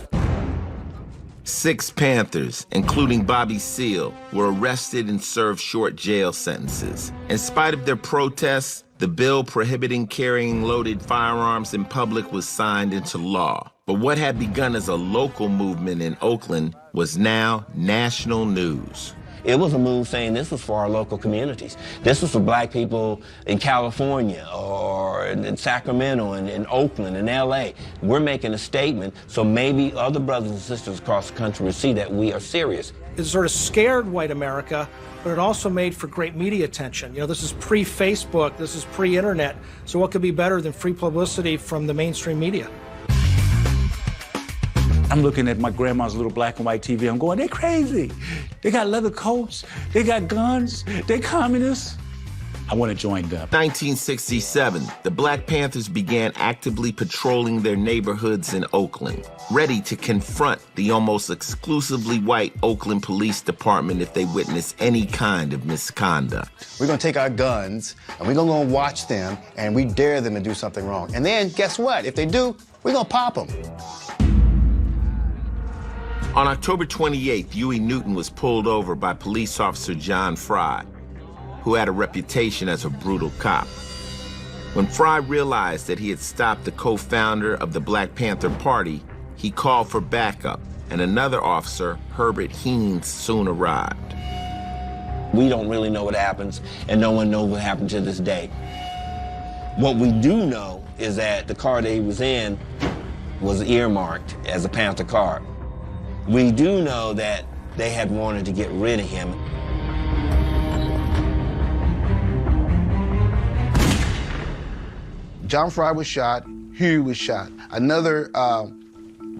S18: 6 Panthers, including Bobby Seale, were arrested and served short jail sentences. In spite of their protests, the bill prohibiting carrying loaded firearms in public was signed into law. But what had begun as a local movement in Oakland was now national news.
S26: It was a move saying this was for our local communities. This was for black people in California or in Sacramento and in Oakland and LA. We're making a statement so maybe other brothers and sisters across the country will see that we are serious.
S2: It sort of scared white America, but it also made for great media attention. You know, this is pre-Facebook, this is pre-internet, so what could be better than free publicity from the mainstream media?
S5: I'm looking at my grandma's little black and white TV. I'm going, they're crazy. They got leather coats. They got guns. They're communists. I want to join them.
S18: 1967, the Black Panthers began actively patrolling their neighborhoods in Oakland, ready to confront the almost exclusively white Oakland Police Department if they witnessed any kind of misconduct.
S27: We're going to take our guns, and we're going to go and watch them, and we dare them to do something wrong. And then, guess what? If they do, we're going to pop them.
S18: On October 28th, Huey Newton was pulled over by police officer John Fry, who had a reputation as a brutal cop. When Fry realized that he had stopped the co-founder of the Black Panther Party, he called for backup, and another officer, Herbert Haynes, soon arrived.
S26: We don't really know what happens, and no one knows what happened to this day. What we do know is that the car that he was in was earmarked as a Panther car. We do know that they had wanted to get rid of him.
S28: John Fry was shot, Huey was shot. Another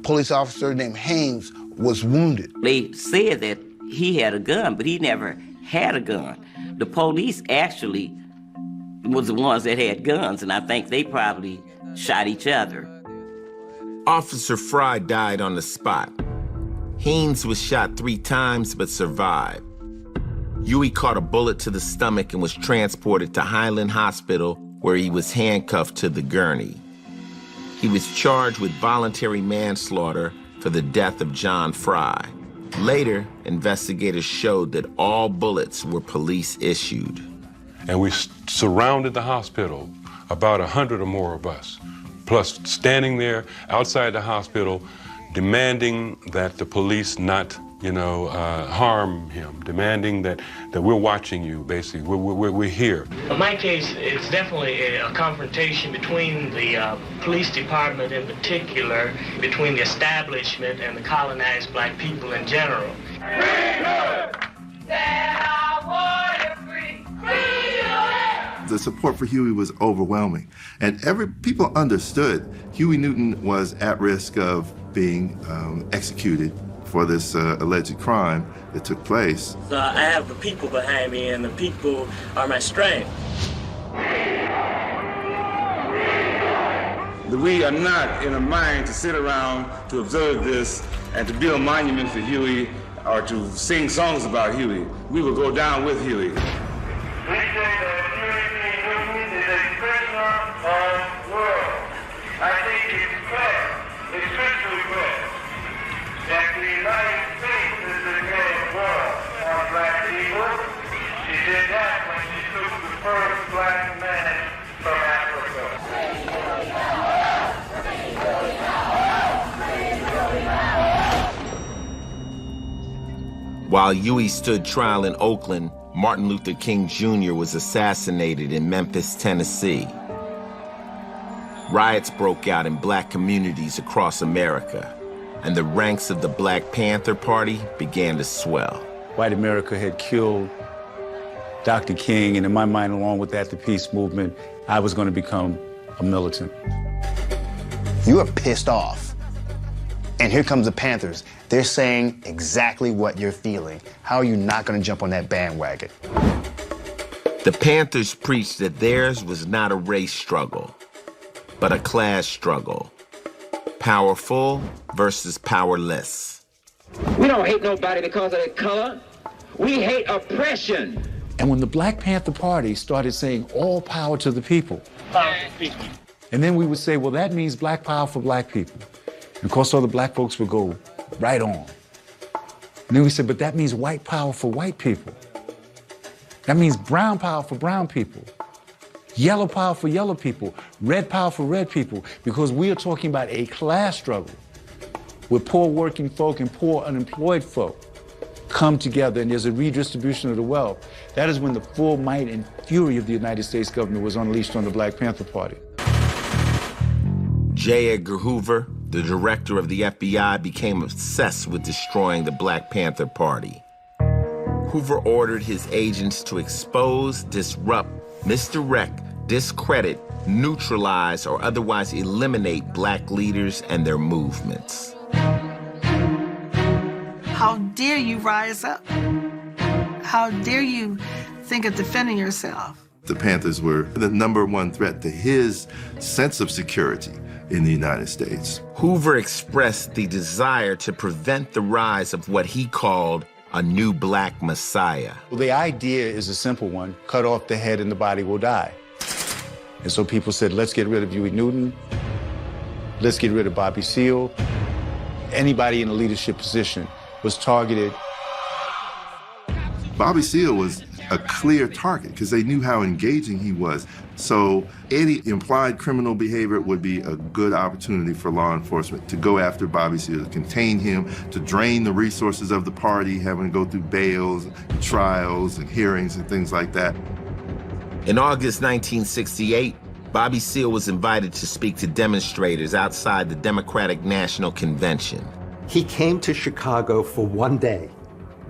S28: police officer named Haynes was wounded.
S6: They said that he had a gun, but he never had a gun. The police actually was the ones that had guns, and I think they probably shot each other.
S18: Officer Fry died on the spot. Haynes was shot 3 times but survived. Huey caught a bullet to the stomach and was transported to Highland Hospital, where he was handcuffed to the gurney. He was charged with voluntary manslaughter for the death of John Fry. Later, investigators showed that all bullets were police issued.
S20: And we surrounded the hospital, about 100 or more of us, plus standing there outside the hospital, demanding that the police not, harm him, demanding that we're watching you, basically, we're here.
S7: In my case, it's definitely a confrontation between the police department in particular, between the establishment and the colonized black people in general.
S11: The support for Huey was overwhelming, and people understood Huey Newton was at risk of being executed for this alleged crime that took place.
S7: So I have the people behind me, and the people are my strength.
S23: We are not in a mind to sit around to observe this and to build monuments for Huey or to sing songs about Huey. We will go down with Huey.
S8: We say that Huey Newton is a prisoner of the world. I think it's clear, especially clear, that the United States is the great world of black people. She did that when she took the first black man from Africa.
S18: While Huey stood trial in Oakland, Martin Luther King Jr. was assassinated in Memphis, Tennessee. Riots broke out in black communities across America, and the ranks of the Black Panther Party began to swell.
S5: White America had killed Dr. King, and in my mind, along with that, the peace movement, I was going to become a militant.
S27: You are pissed off. And here comes the Panthers. They're saying exactly what you're feeling. How are you not going to jump on that bandwagon?
S18: The Panthers preached that theirs was not a race struggle, but a class struggle. Powerful versus powerless.
S14: We don't hate nobody because of their color. We hate oppression.
S5: And when the Black Panther Party started saying all power to the people, and then we would say, well, that means black power for black people. And of course, all the black folks would go right on. And then we said, but that means white power for white people. That means brown power for brown people. Yellow power for yellow people. Red power for red people. Because we are talking about a class struggle where poor working folk and poor unemployed folk come together and there's a redistribution of the wealth. That is when the full might and fury of the United States government was unleashed on the Black Panther Party.
S18: J. Edgar Hoover, the director of the FBI, became obsessed with destroying the Black Panther Party. Hoover ordered his agents to expose, disrupt, misdirect, discredit, neutralize, or otherwise eliminate black leaders and their movements.
S4: How dare you rise up? How dare you think of defending yourself?
S11: The Panthers were the #1 threat to his sense of security in the United States.
S18: Hoover expressed the desire to prevent the rise of what he called a new black messiah.
S5: Well, the idea is a simple one. Cut off the head and the body will die. And so people said, let's get rid of Huey Newton. Let's get rid of Bobby Seale. Anybody in a leadership position was targeted.
S11: Bobby Seale was a clear target because they knew how engaging he was. So any implied criminal behavior would be a good opportunity for law enforcement to go after Bobby Seale, to contain him, to drain the resources of the party, having to go through bails, and trials, and hearings, and things like that.
S18: In August 1968, Bobby Seale was invited to speak to demonstrators outside the Democratic National Convention.
S9: He came to Chicago for one day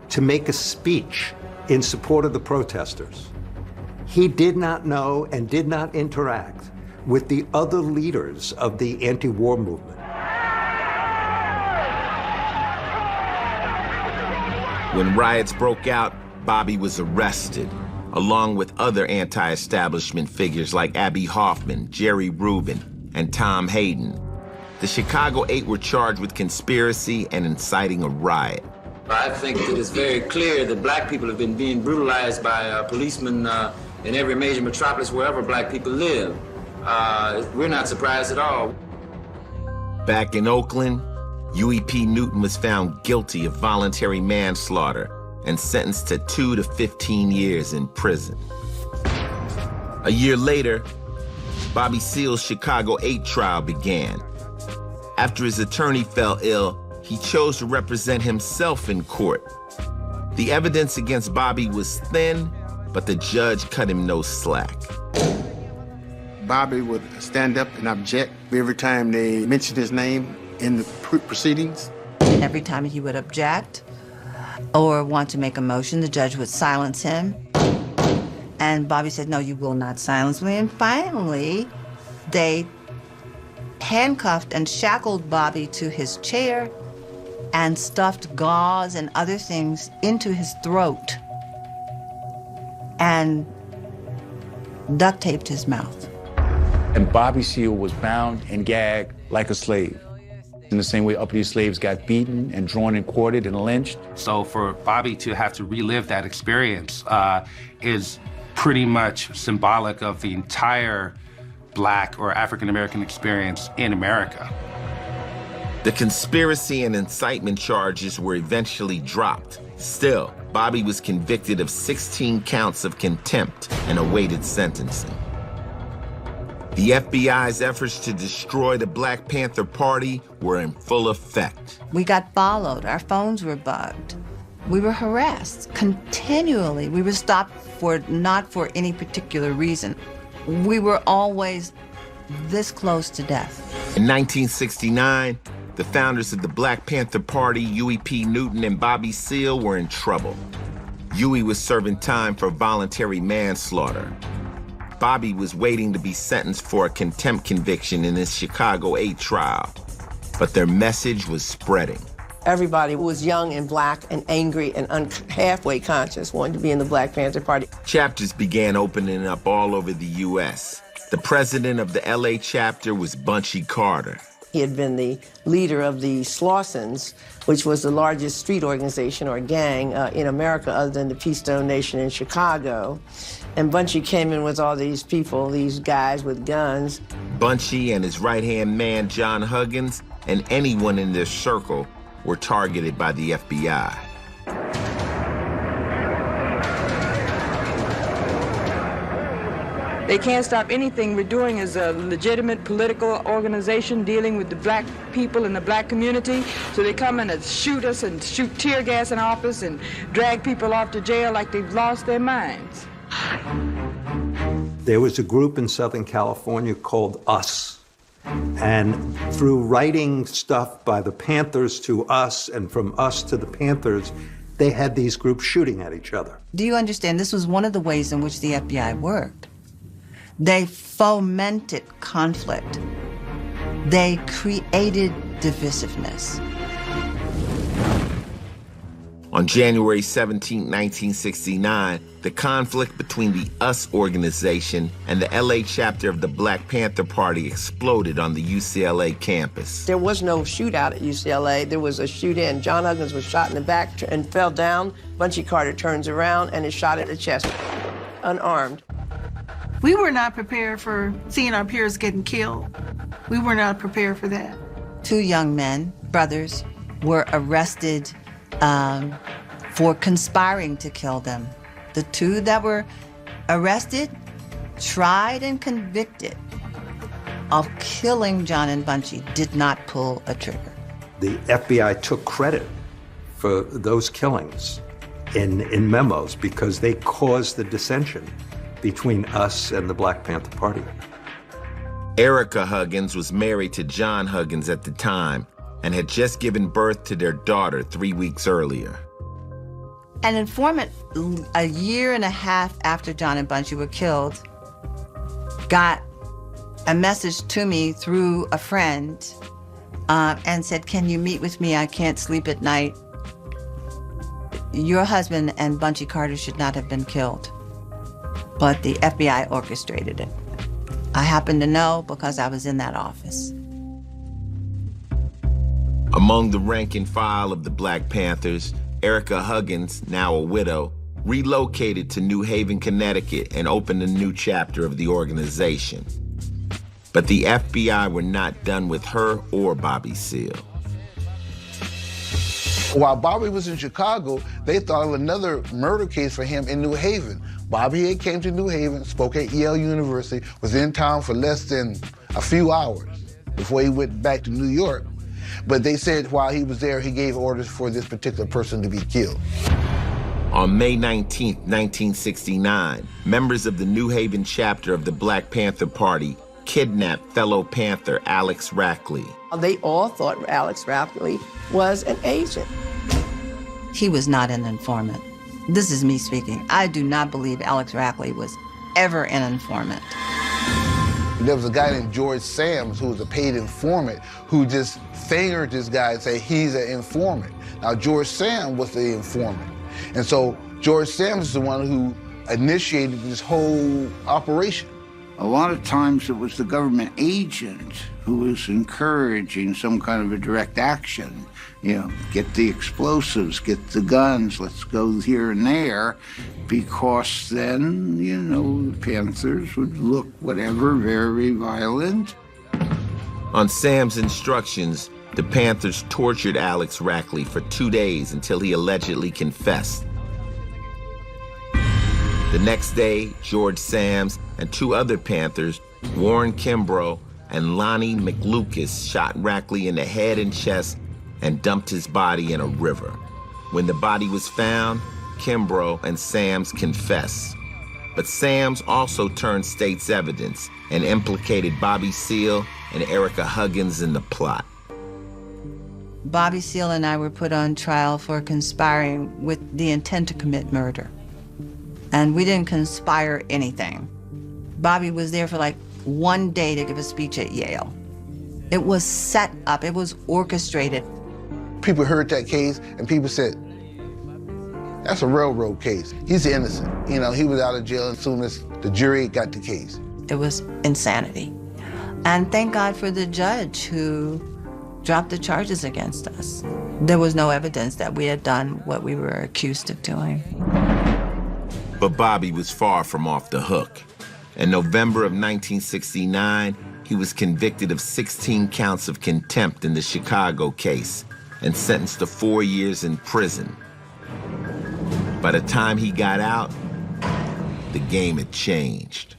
S9: to make a speech in support of the protesters. He did not know and did not interact with the other leaders of the anti-war movement.
S18: When riots broke out, Bobby was arrested, along with other anti-establishment figures like Abby Hoffman, Jerry Rubin, and Tom Hayden. The Chicago Eight were charged with conspiracy and inciting a riot.
S14: I think that it's very clear that black people have been being brutalized by policemen in every major metropolis wherever black people live. We're not surprised at all.
S18: Back in Oakland, Huey P. Newton was found guilty of voluntary manslaughter and sentenced to 2 to 15 years in prison. A year later, Bobby Seale's Chicago 8 trial began. After his attorney fell ill, he chose to represent himself in court. The evidence against Bobby was thin, but the judge cut him no slack.
S10: Bobby would stand up and object every time they mentioned his name in the proceedings.
S12: Every time he would object or want to make a motion, the judge would silence him. And Bobby said, no, you will not silence me. And finally, they handcuffed and shackled Bobby to his chair and stuffed gauze and other things into his throat and duct taped his mouth.
S5: And Bobby Seale was bound and gagged like a slave. In the same way uppity slaves got beaten and drawn and quartered and lynched.
S29: So for Bobby to have to relive that experience is pretty much symbolic of the entire Black or African-American experience in America.
S18: The conspiracy and incitement charges were eventually dropped. Still, Bobby was convicted of 16 counts of contempt and awaited sentencing. The FBI's efforts to destroy the Black Panther Party were in full effect.
S12: We got followed. Our phones were bugged. We were harassed continually. We were stopped not for any particular reason. We were always this close to death.
S18: In 1969, the founders of the Black Panther Party, Huey P. Newton and Bobby Seale, were in trouble. Huey was serving time for voluntary manslaughter. Bobby was waiting to be sentenced for a contempt conviction in his Chicago 8 trial. But their message was spreading.
S13: Everybody was young and black and angry and halfway conscious, wanted to be in the Black Panther Party.
S18: Chapters began opening up all over the U.S. The president of the LA chapter was Bunchy Carter.
S13: He had been the leader of the Slawsons, which was the largest street organization or gang in America other than the Keystone Nation in Chicago. And Bunchy came in with all these people, these guys with guns.
S18: Bunchy and his right-hand man, John Huggins, and anyone in their circle were targeted by the FBI.
S15: They can't stop anything we're doing as a legitimate political organization dealing with the black people in the black community. So they come in and shoot us and shoot tear gas in office and drag people off to jail like they've lost their minds.
S9: There was a group in Southern California called US. And through writing stuff by the Panthers to us and from us to the Panthers, they had these groups shooting at each other.
S12: Do you understand? This was one of the ways in which the FBI worked. They fomented conflict. They created divisiveness.
S18: On January 17, 1969, the conflict between the US organization and the LA chapter of the Black Panther Party exploded on the UCLA campus.
S13: There was no shootout at UCLA. There was a shoot-in. John Huggins was shot in the back and fell down. Bunchy Carter turns around and is shot in the chest, unarmed.
S4: We were not prepared for seeing our peers getting killed. We were not prepared for that.
S12: 2 young men, brothers, were arrested for conspiring to kill them. The 2 that were arrested, tried and convicted of killing John and Bunchy did not pull a trigger.
S9: The FBI took credit for those killings in memos because they caused the dissension between us and the Black Panther Party.
S18: Erica Huggins was married to John Huggins at the time and had just given birth to their daughter 3 weeks earlier.
S12: An informant, a year and a half after John and Bunchy were killed, got a message to me through a friend and said, "Can you meet with me? I can't sleep at night. Your husband and Bunchy Carter should not have been killed, but the FBI orchestrated it." I happen to know because I was in that office.
S18: Among the rank and file of the Black Panthers, Erica Huggins, now a widow, relocated to New Haven, Connecticut and opened a new chapter of the organization. But the FBI were not done with her or Bobby Seale.
S28: While Bobby was in Chicago, they thought of another murder case for him in New Haven. Bobby had came to New Haven, spoke at Yale University, was in town for less than a few hours before he went back to New York. But they said while he was there, he gave orders for this particular person to be killed.
S18: On May 19, 1969, members of the New Haven chapter of the Black Panther Party kidnapped fellow Panther Alex Rackley.
S13: They all thought Alex Rackley was an agent.
S12: He was not an informant. This is me speaking. I do not believe Alex Rackley was ever an informant.
S28: There was a guy named George Sams who was a paid informant who just fingered this guy and said he's an informant. Now, George Sams was the informant. And so George Sams is the one who initiated this whole operation.
S16: A lot of times it was the government agent who was encouraging some kind of a direct action. You know, get the explosives, get the guns, let's go here and there, because then, you know, the Panthers would look whatever, very violent.
S18: On Sam's instructions, the Panthers tortured Alex Rackley for 2 days until he allegedly confessed. The next day, George Sams and 2 other Panthers, Warren Kimbrough and Lonnie McLucas, shot Rackley in the head and chest and dumped his body in a river. When the body was found, Kimbrough and Sams confessed. But Sams also turned state's evidence and implicated Bobby Seale and Erica Huggins in the plot.
S12: Bobby Seale and I were put on trial for conspiring with the intent to commit murder. And we didn't conspire anything. Bobby was there for like 1 day to give a speech at Yale. It was set up, it was orchestrated
S28: People heard that case and people said, that's a railroad case. He's innocent. You know, he was out of jail as soon as the jury got the case.
S12: It was insanity. And thank God for the judge who dropped the charges against us. There was no evidence that we had done what we were accused of doing.
S18: But Bobby was far from off the hook. In November of 1969, he was convicted of 16 counts of contempt in the Chicago case and sentenced to 4 years in prison. By the time he got out, the game had changed.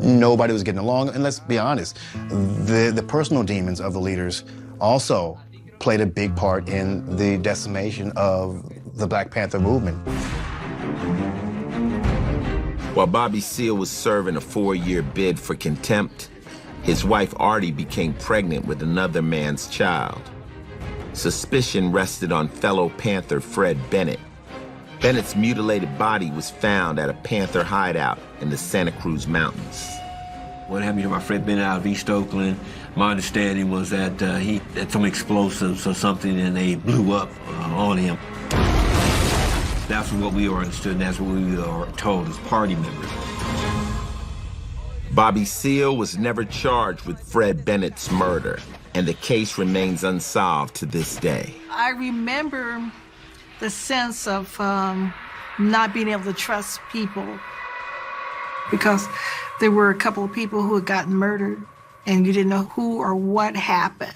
S27: Nobody was getting along, and let's be honest, the personal demons of the leaders also played a big part in the decimation of the Black Panther movement.
S18: While Bobby Seale was serving a 4-year bid for contempt, his wife Artie became pregnant with another man's child. Suspicion rested on fellow Panther Fred Bennett. Bennett's mutilated body was found at a Panther hideout in the Santa Cruz Mountains.
S26: What happened to my friend Bennett out of East Oakland, my understanding was that he had some explosives or something and they blew up on him. That's what we were understood, and that's what we were told as party members.
S18: Bobby Seale was never charged with Fred Bennett's murder, and the case remains unsolved to this day.
S4: I remember the sense of not being able to trust people because there were a couple of people who had gotten murdered and you didn't know who or what happened.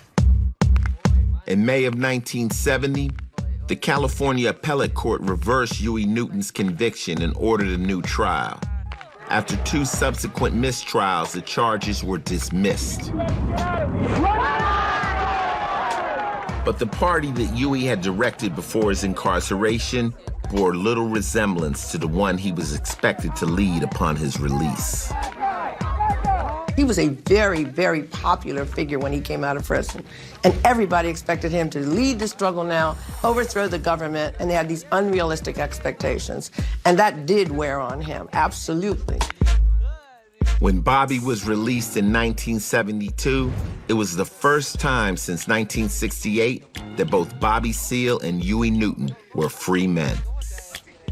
S18: In May of 1970, the California Appellate Court reversed Huey Newton's conviction and ordered a new trial. After 2 subsequent mistrials, the charges were dismissed. But the party that Huey had directed before his incarceration bore little resemblance to the one he was expected to lead upon his release.
S13: He was a very, very popular figure when he came out of prison. And everybody expected him to lead the struggle now, overthrow the government, and they had these unrealistic expectations. And that did wear on him, absolutely.
S18: When Bobby was released in 1972, it was the first time since 1968 that both Bobby Seale and Huey Newton were free men.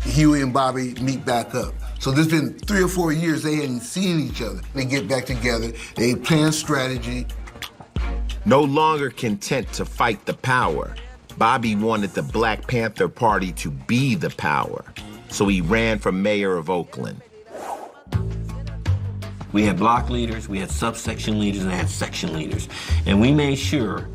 S28: Huey and Bobby meet back up. So there's been 3 or 4 years they hadn't seen each other. They get back together, they plan strategy.
S18: No longer content to fight the power, Bobby wanted the Black Panther Party to be the power. So he ran for mayor of Oakland.
S26: We had block leaders, we had subsection leaders, and I had section leaders. And we made sure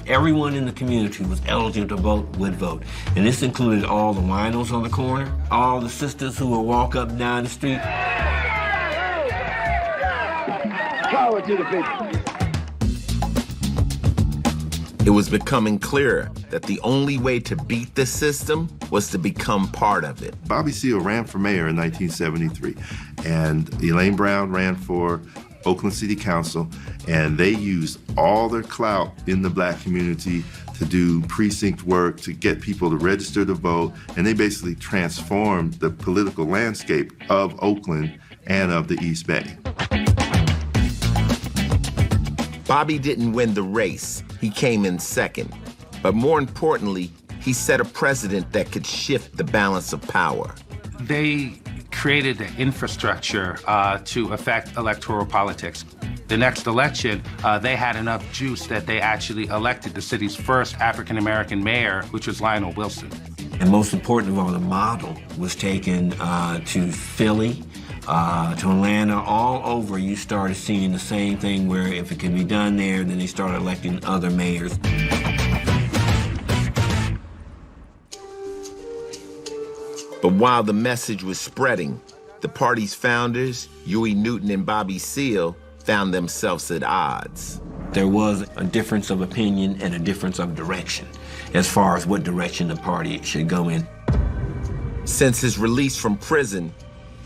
S26: everyone in the community was eligible to vote would vote. And this included all the winos on the corner, all the sisters who would walk up and down the street.
S8: Power to the people.
S18: It was becoming clearer that the only way to beat the system was to become part of it.
S11: Bobby Seale ran for mayor in 1973, and Elaine Brown ran for Oakland City Council, and they used all their clout in the Black community to do precinct work, to get people to register to vote, and they basically transformed the political landscape of Oakland and of the East Bay.
S18: Bobby didn't win the race. He came in second. But more importantly, he set a precedent that could shift the balance of power.
S29: They created the infrastructure to affect electoral politics. The next election, they had enough juice that they actually elected the city's first African-American mayor, which was Lionel Wilson.
S26: And most important of all, the model was taken to Philly, to Atlanta, all over. You started seeing the same thing where if it can be done there, then they started electing other mayors.
S18: But while the message was spreading, the party's founders, Huey Newton and Bobby Seale, found themselves at odds.
S26: There was a difference of opinion and a difference of direction as far as what direction the party should go in.
S18: Since his release from prison,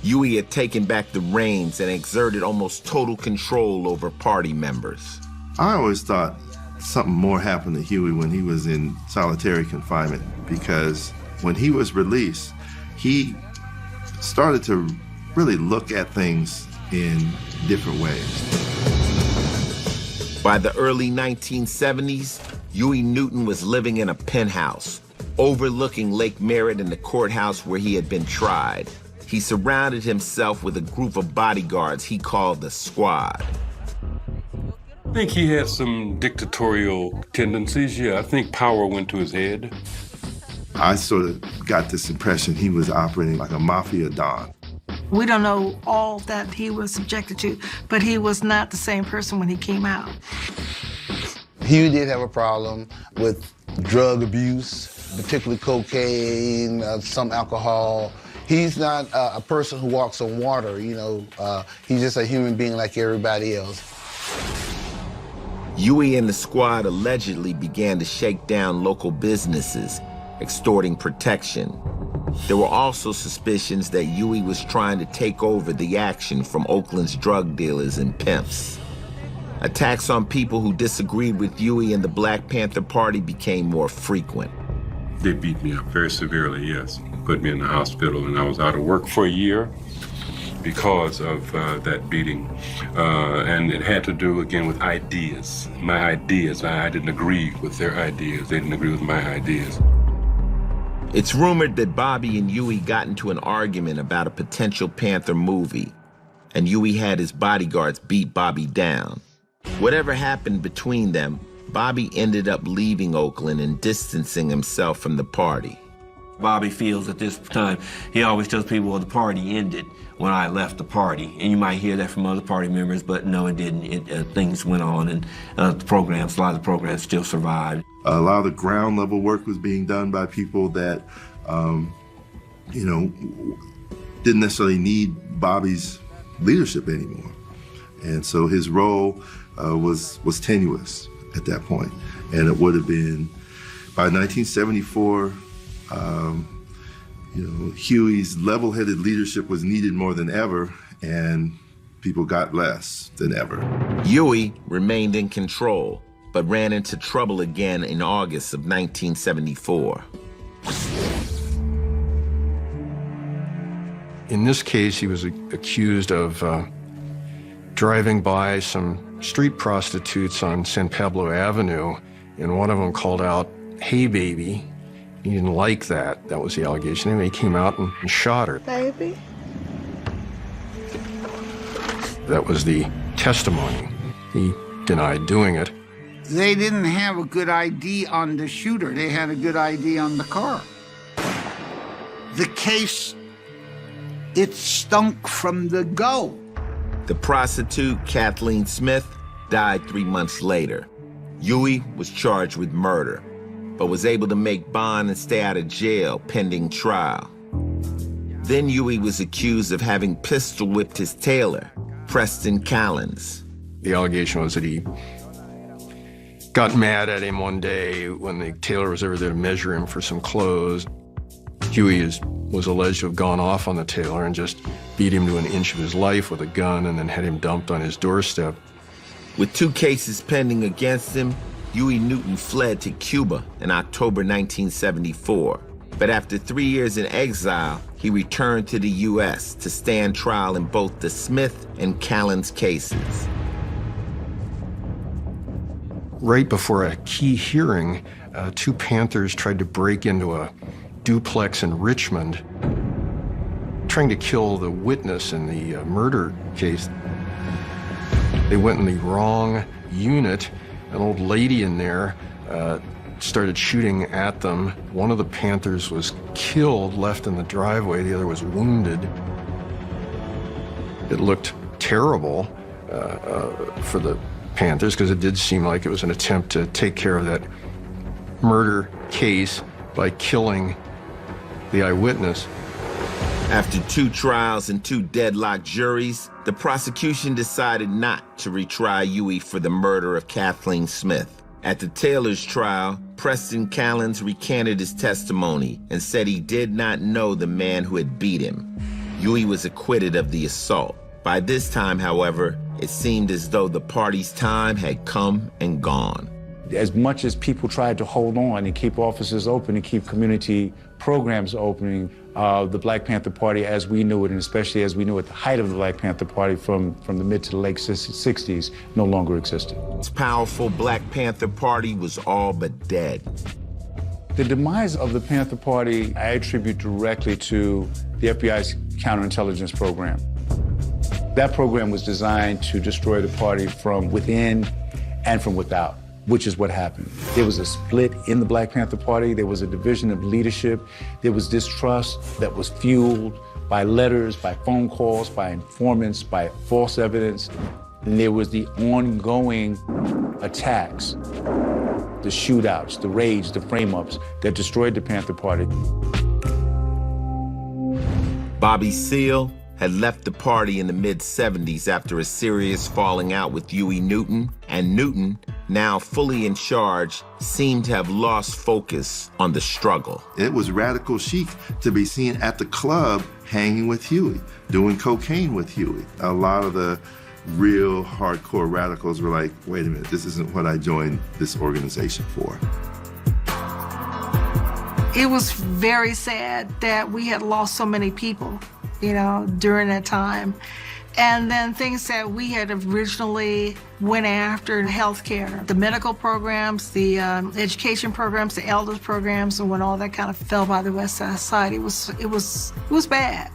S18: Huey had taken back the reins and exerted almost total control over party members.
S11: I always thought something more happened to Huey when he was in solitary confinement, because when he was released, he started to really look at things in different ways.
S18: By the early 1970s, Huey Newton was living in a penthouse, overlooking Lake Merritt and the courthouse where he had been tried. He surrounded himself with a group of bodyguards he called the Squad.
S20: I think he had some dictatorial tendencies. Yeah, I think power went to his head.
S11: I sort of got this impression he was operating like a mafia don.
S4: We don't know all that he was subjected to, but he was not the same person when he came out.
S28: Huey did have a problem with drug abuse, particularly cocaine, some alcohol. He's not a person who walks on water, you know. He's just a human being like everybody else.
S18: Huey and the Squad allegedly began to shake down local businesses, extorting protection. There were also suspicions that Huey was trying to take over the action from Oakland's drug dealers and pimps. Attacks on people who disagreed with Huey and the Black Panther Party became more frequent.
S20: They beat me up very severely, yes. Put me in the hospital, and I was out of work for a year because of that beating. And it had to do, again, with ideas. My ideas. I didn't agree with their ideas. They didn't agree with my ideas.
S18: It's rumored that Bobby and Huey got into an argument about a potential Panther movie, and Huey had his bodyguards beat Bobby down. Whatever happened between them, Bobby ended up leaving Oakland and distancing himself from the party.
S26: Bobby feels at this time, he always tells people, well, the party ended when I left the party. And you might hear that from other party members, but no, it didn't. Things went on, and a lot of the programs still survived.
S11: A lot of the ground level work was being done by people that, you know, didn't necessarily need Bobby's leadership anymore. And so his role was tenuous at that point. And it would have been, by 1974, you know, Huey's level-headed leadership was needed more than ever, and people got less than ever.
S18: Huey remained in control, but ran into trouble again in August of 1974.
S1: In this case, he was accused of driving by some street prostitutes on San Pablo Avenue, and one of them called out, "Hey, baby." He didn't like that. That was the allegation. And he came out and shot her.
S4: Baby?
S1: That was the testimony. He denied doing it.
S16: They didn't have a good ID on the shooter. They had a good ID on the car. The case, it stunk from the go.
S18: The prostitute, Kathleen Smith, died 3 months later. Huey was charged with murder, but was able to make bond and stay out of jail pending trial. Then Huey was accused of having pistol whipped his tailor, Preston Callens.
S1: The allegation was that he got mad at him one day when the tailor was over there to measure him for some clothes. Huey was alleged to have gone off on the tailor and just beat him to an inch of his life with a gun and then had him dumped on his doorstep.
S18: With 2 cases pending against him, Huey Newton fled to Cuba in October 1974. But after 3 years in exile, he returned to the U.S. to stand trial in both the Smith and Callens cases.
S1: Right before a key hearing, 2 Panthers tried to break into a duplex in Richmond, trying to kill the witness in the murder case. They went in the wrong unit. An old lady in there started shooting at them. One of the Panthers was killed, left in the driveway. The other was wounded. It looked terrible for the Panthers because it did seem like it was an attempt to take care of that murder case by killing the eyewitness.
S18: After 2 trials and 2 deadlocked juries, the prosecution decided not to retry Huey for the murder of Kathleen Smith. At the Taylor's trial, Preston Callens recanted his testimony and said he did not know the man who had beat him. Huey was acquitted of the assault. By this time, however, it seemed as though the party's time had come and gone.
S5: As much as people tried to hold on and keep offices open and keep community programs opening, the Black Panther Party as we knew it, and especially as we knew at the height of the Black Panther Party from the mid to the late 60s, no longer existed.
S18: This powerful Black Panther Party was all but dead.
S5: The demise of the Panther Party I attribute directly to the FBI's counterintelligence program. That program was designed to destroy the party from within and from without, which is what happened. There was a split in the Black Panther Party. There was a division of leadership. There was distrust that was fueled by letters, by phone calls, by informants, by false evidence. And there was the ongoing attacks, the shootouts, the raids, the frame-ups that destroyed the Panther Party.
S18: Bobby Seale had left the party in the mid-70s after a serious falling out with Huey Newton, and Newton, now fully in charge, seemed to have lost focus on the struggle.
S11: It was radical chic to be seen at the club hanging with Huey, doing cocaine with Huey. A lot of the real hardcore radicals were like, wait a minute, this isn't what I joined this organization for.
S4: It was very sad that we had lost so many people, during that time. And then things that we had originally went after, healthcare, the medical programs, the education programs, the elders programs, and when all that kind of fell by the wayside, it was bad.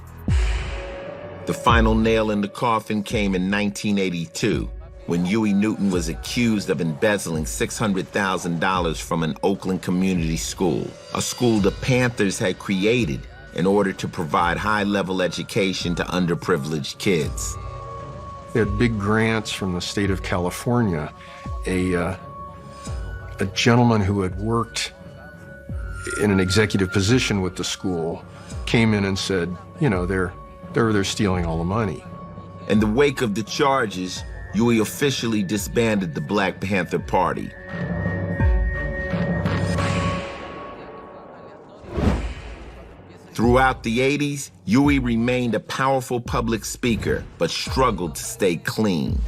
S18: The final nail in the coffin came in 1982, when Huey Newton was accused of embezzling $600,000 from an Oakland community school, a school the Panthers had created in order to provide high-level education to underprivileged kids.
S1: They had big grants from the state of California. A gentleman who had worked in an executive position with the school came in and said, they're stealing all the money.
S18: In the wake of the charges, Huey officially disbanded the Black Panther Party. Throughout the 80s, Huey remained a powerful public speaker, but struggled to stay clean.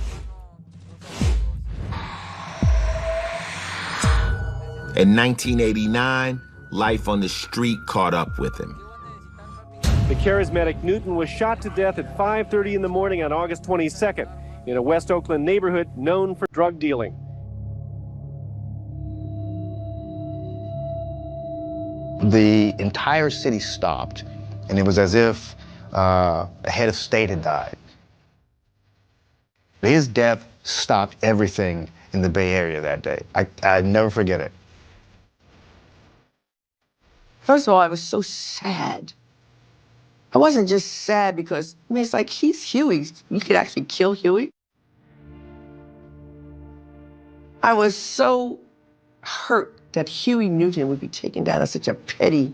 S18: In 1989, life on the street caught up with him.
S2: The charismatic Newton was shot to death at 5:30 in the morning on August 22nd in a West Oakland neighborhood known for drug dealing.
S27: The entire city stopped, and it was as if a head of state had died. His death stopped everything in the Bay Area that day. I'd never forget it.
S13: First of all, I was so sad. I wasn't just sad because, it's like, he's Huey. You could actually kill Huey. I was so hurt that Huey Newton would be taken down as such a petty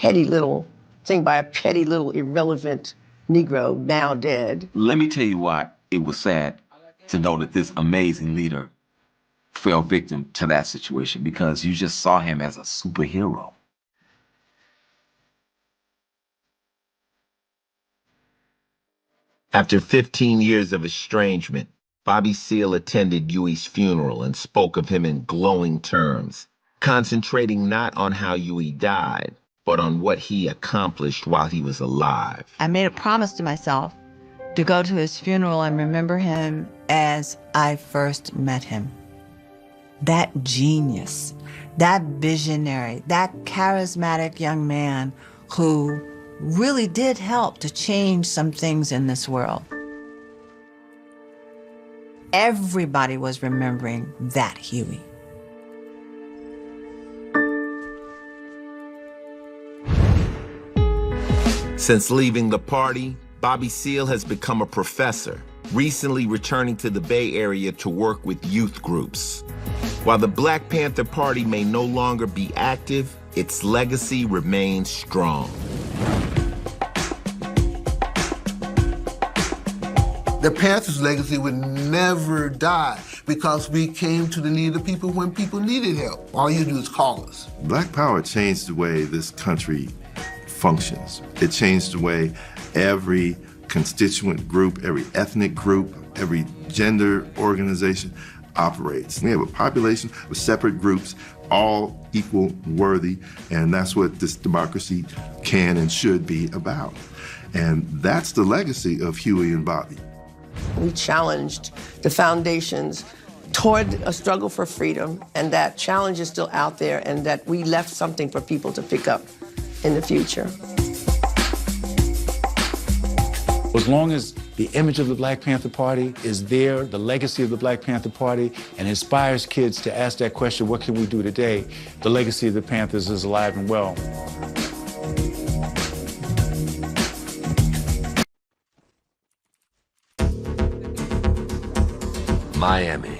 S13: little thing by a petty little irrelevant Negro now dead.
S3: Let me tell you why it was sad to know that this amazing leader fell victim to that situation, because you just saw him as a superhero.
S18: After 15 years of estrangement, Bobby Seale attended Huey's funeral and spoke of him in glowing terms, concentrating not on how Huey died, but on what he accomplished while he was alive.
S12: I made a promise to myself to go to his funeral and remember him as I first met him. That genius, that visionary, that charismatic young man who really did help to change some things in this world. Everybody was remembering that Huey.
S18: Since leaving the party, Bobby Seale has become a professor, recently returning to the Bay Area to work with youth groups. While the Black Panther Party may no longer be active, its legacy remains strong.
S28: The Panthers' legacy would never die because we came to the need of people when people needed help. All you do is call us.
S11: Black Power changed the way this country functions. It changed the way every constituent group, every ethnic group, every gender organization operates. We have a population with separate groups, all equal, worthy, and that's what this democracy can and should be about. And that's the legacy of Huey and Bobby.
S13: We challenged the foundations toward a struggle for freedom, and that challenge is still out there, and that we left something for people to pick up in the future.
S5: As long as the image of the Black Panther Party is there, the legacy of the Black Panther Party, and inspires kids to ask that question, what can we do today? The legacy of the Panthers is alive and well.
S6: Miami,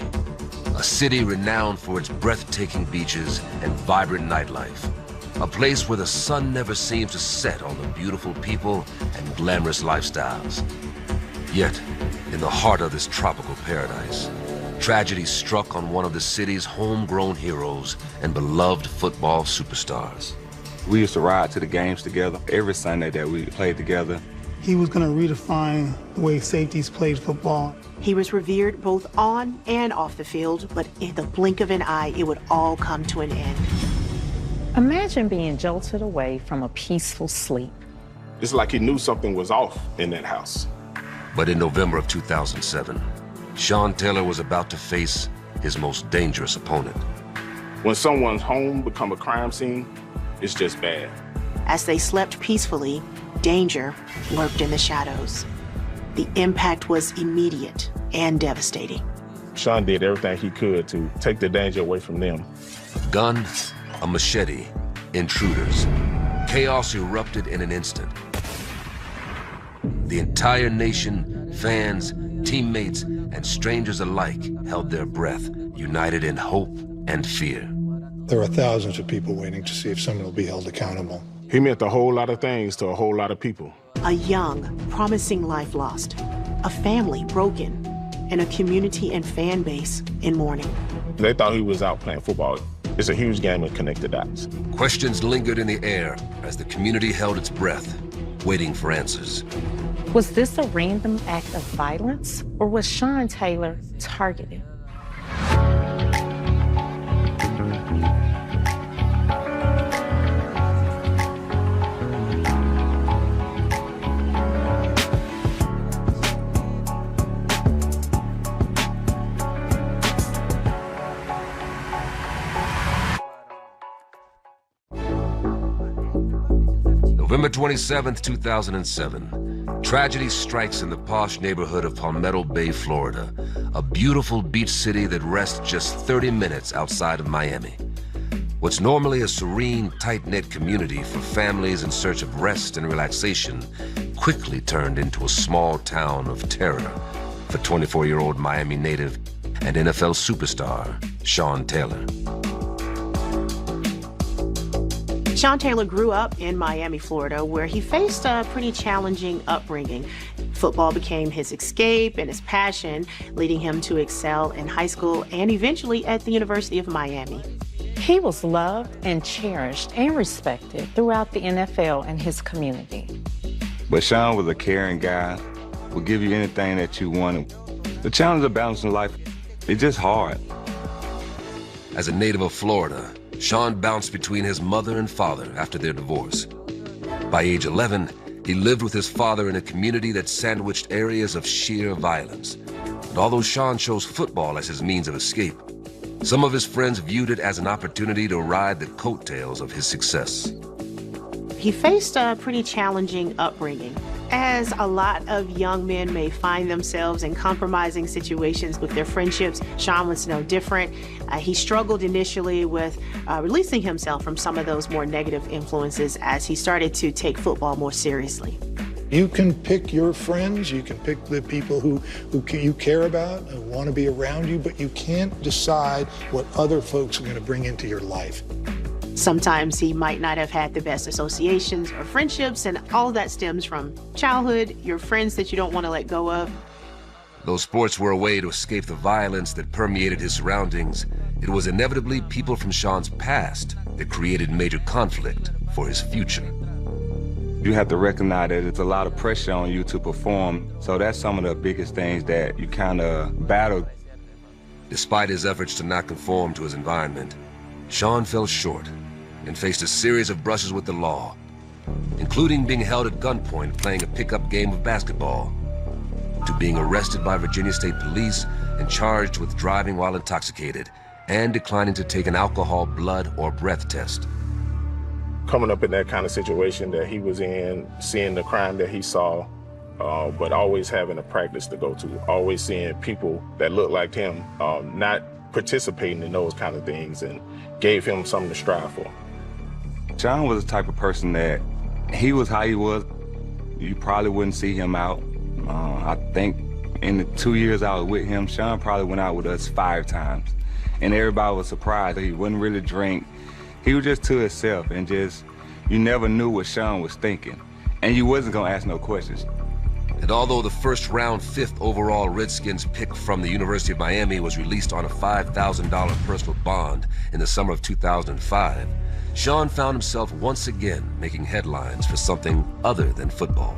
S6: a city renowned for its breathtaking beaches and vibrant nightlife. A place where the sun never seems to set on the beautiful people and glamorous lifestyles. Yet, in the heart of this tropical paradise, tragedy struck on one of the city's homegrown heroes and beloved football superstars.
S7: We used to ride to the games together every Sunday that we played together.
S17: He was going to redefine the way safeties played football.
S19: He was revered both on and off the field, but in the blink of an eye, it would all come to an end.
S21: Imagine being jolted away from a peaceful sleep.
S26: It's like he knew something was off in that house.
S6: But in November of 2007, Sean Taylor was about to face his most dangerous opponent.
S26: When someone's home become a crime scene, it's just bad.
S19: As they slept peacefully, danger lurked in the shadows. The impact was immediate and devastating.
S26: Sean did everything he could to take the danger away from them.
S6: Gun, a machete, intruders. Chaos erupted in an instant. The entire nation, fans, teammates, and strangers alike held their breath, united in hope and fear.
S27: There are thousands of people waiting to see if someone will be held accountable.
S26: He meant a whole lot of things to a whole lot of people.
S19: A young, promising life lost, a family broken, and a community and fan base in mourning.
S26: They thought he was out playing football. It's a huge game of connect the dots.
S6: Questions lingered in the air as the community held its breath, waiting for answers.
S21: Was this a random act of violence, or was Sean Taylor targeted?
S6: November 27th, 2007. Tragedy strikes in the posh neighborhood of Palmetto Bay, Florida, a beautiful beach city that rests just 30 minutes outside of Miami. What's normally a serene, tight-knit community for families in search of rest and relaxation quickly turned into a small town of terror for 24-year-old Miami native and NFL superstar Sean Taylor.
S19: Sean Taylor grew up in Miami, Florida, where he faced a pretty challenging upbringing. Football became his escape and his passion, leading him to excel in high school and eventually at the University of Miami.
S21: He was loved and cherished and respected throughout the NFL and his community.
S7: But Sean was a caring guy, would give you anything that you wanted. The challenge of balancing life, it's just hard.
S6: As a native of Florida, Sean bounced between his mother and father after their divorce. By age 11, he lived with his father in a community that sandwiched areas of sheer violence. And although Sean chose football as his means of escape, some of his friends viewed it as an opportunity to ride the coattails of his success.
S19: He faced a pretty challenging upbringing. As a lot of young men may find themselves in compromising situations with their friendships, Sean was no different. He struggled initially with releasing himself from some of those more negative influences as he started to take football more seriously.
S27: You can pick your friends, you can pick the people who you care about and want to be around you, but you can't decide what other folks are going to bring into your life.
S19: Sometimes he might not have had the best associations or friendships, and all of that stems from childhood, your friends that you don't want to let go of.
S6: Though sports were a way to escape the violence that permeated his surroundings, it was inevitably people from Sean's past that created major conflict for his future.
S7: You have to recognize that there's a lot of pressure on you to perform, so that's some of the biggest things that you kind of battle.
S6: Despite his efforts to not conform to his environment, Sean fell short and faced a series of brushes with the law, including being held at gunpoint playing a pickup game of basketball, to being arrested by Virginia State Police and charged with driving while intoxicated and declining to take an alcohol, blood, or breath test.
S8: Coming up in that kind of situation that he was in, seeing the crime that he saw, but always having a practice to go to, always seeing people that look like him not participating in those kind of things, and gave him something to strive for.
S7: Sean was the type of person that he was how he was. You probably wouldn't see him out. I think in the 2 years I was with him, Sean probably went out with us 5 times. And everybody was surprised that he wouldn't really drink. He was just to himself, and just, you never knew what Sean was thinking. And you wasn't gonna ask no questions.
S6: And although the first round 5th overall Redskins pick from the University of Miami was released on a $5,000 personal bond in the summer of 2005, Sean found himself once again making headlines for something other than football.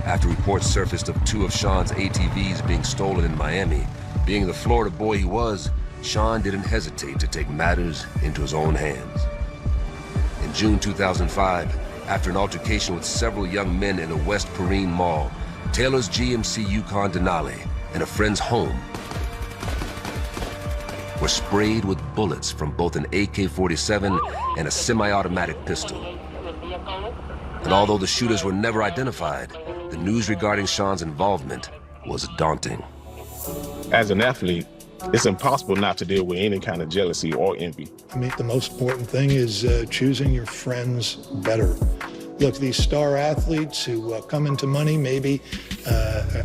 S6: After reports surfaced of 2 of Sean's ATVs being stolen in Miami, being the Florida boy he was, Sean didn't hesitate to take matters into his own hands. In June 2005, after an altercation with several young men in a West Perrine mall, Taylor's GMC Yukon Denali and a friend's home were sprayed with bullets from both an AK-47 and a semi-automatic pistol. And although the shooters were never identified, the news regarding Sean's involvement was daunting.
S8: As an athlete, it's impossible not to deal with any kind of jealousy or envy.
S9: I mean, the most important thing is choosing your friends better. Look, these star athletes who come into money maybe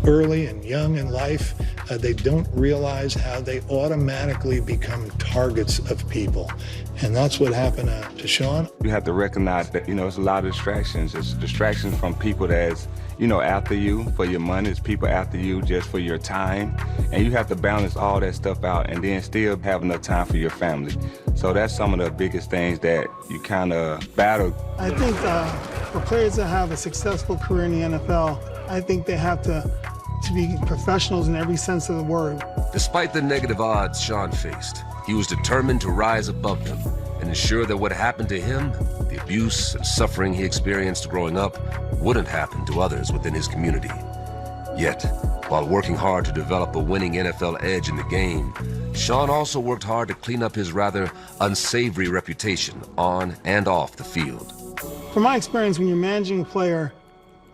S9: early and young in life, they don't realize how they automatically become targets of people. And that's what happened to Sean.
S7: You have to recognize that, it's a lot of distractions. It's distractions from people that's, after you for your money. It's people after you just for your time. And you have to balance all that stuff out and then still have enough time for your family. So that's some of the biggest things that you kind of battle.
S17: I think for players that have a successful career in the NFL, I think they have to be professionals in every sense of the word.
S6: Despite the negative odds Sean faced, he was determined to rise above them and ensure that what happened to him, the abuse and suffering he experienced growing up, wouldn't happen to others within his community. Yet, while working hard to develop a winning NFL edge in the game, Sean also worked hard to clean up his rather unsavory reputation on and off the field.
S17: From my experience, when you're managing a player,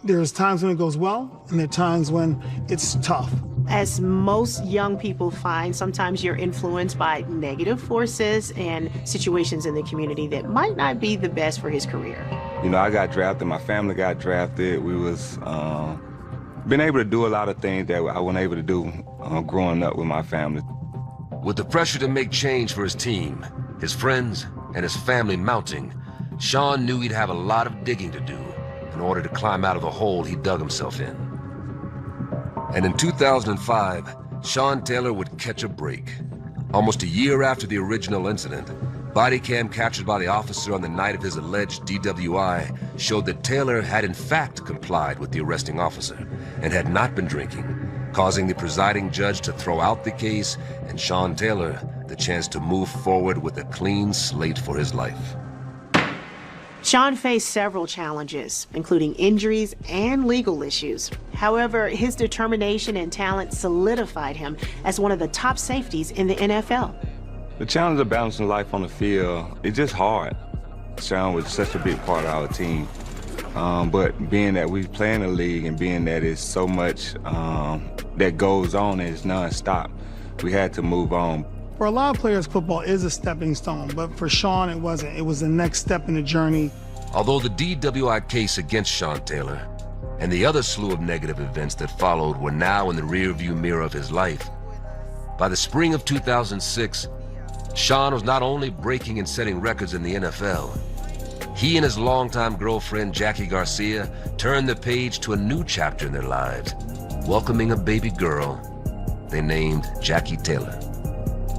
S17: there's times when it goes well, and there are times when it's tough.
S19: As most young people find, sometimes you're influenced by negative forces and situations in the community that might not be the best for his career.
S7: I got drafted, my family got drafted. We was been able to do a lot of things that I wasn't able to do growing up with my family.
S6: With the pressure to make change for his team, his friends, and his family mounting, Sean knew he'd have a lot of digging to do in order to climb out of the hole he dug himself in. And in 2005, Sean Taylor would catch a break. Almost a year after the original incident, body cam captured by the officer on the night of his alleged DWI showed that Taylor had in fact complied with the arresting officer and had not been drinking, causing the presiding judge to throw out the case and Sean Taylor the chance to move forward with a clean slate for his life.
S19: Sean faced several challenges, including injuries and legal issues. However, his determination and talent solidified him as one of the top safeties in the NFL.
S7: The challenge of balancing life on the field, it's just hard. Sean was such a big part of our team. But being that we play in the league and being that it's so much that goes on and it's nonstop, we had to move on.
S17: For a lot of players, football is a stepping stone, but for Sean, it wasn't. It was the next step in the journey.
S6: Although the DWI case against Sean Taylor and the other slew of negative events that followed were now in the rearview mirror of his life, by the spring of 2006, Sean was not only breaking and setting records in the NFL, he and his longtime girlfriend, Jackie Garcia, turned the page to a new chapter in their lives, welcoming a baby girl they named Jackie Taylor.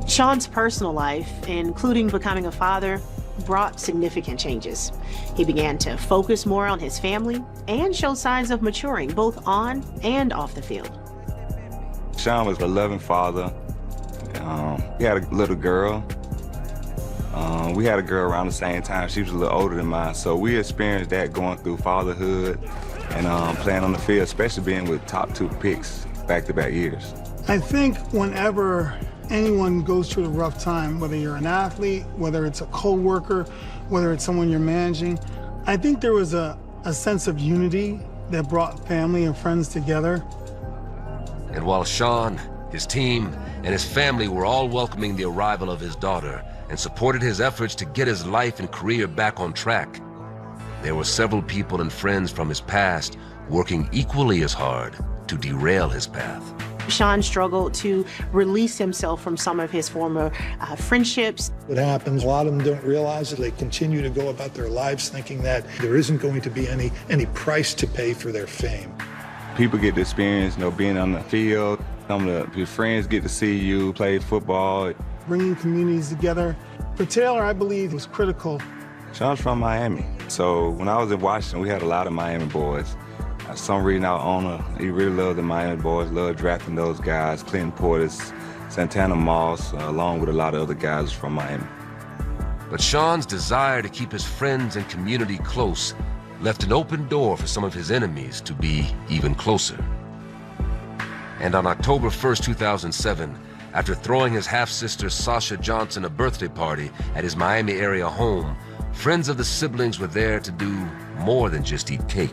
S19: Sean's personal life, including becoming a father, brought significant changes. He began to focus more on his family and show signs of maturing both on and off the field.
S7: Sean was a loving father. He had a little girl. We had a girl around the same time. She was a little older than mine, so we experienced that going through fatherhood and playing on the field, especially being with top 2 picks back-to-back years.
S17: I think whenever anyone goes through a rough time, whether you're an athlete, whether it's a co-worker, whether it's someone you're managing, I think there was a sense of unity that brought family and friends together.
S6: And while Sean, his team, and his family were all welcoming the arrival of his daughter and supported his efforts to get his life and career back on track, there were several people and friends from his past working equally as hard to derail his path.
S19: Sean struggled to release himself from some of his former friendships.
S9: What happens, a lot of them don't realize it. They continue to go about their lives thinking that there isn't going to be any price to pay for their fame.
S7: People get to experience, being on the field. Some of your friends get to see you play football.
S17: Bringing communities together. For Taylor, I believe, was critical.
S7: Sean's from Miami, so when I was in Washington, we had a lot of Miami boys. For some reason, our owner, he really loved the Miami boys, loved drafting those guys, Clinton Portis, Santana Moss, along with a lot of other guys from Miami.
S6: But Sean's desire to keep his friends and community close left an open door for some of his enemies to be even closer. And on October 1st, 2007, after throwing his half-sister Sasha Johnson a birthday party at his Miami area home, friends of the siblings were there to do more than just eat cake.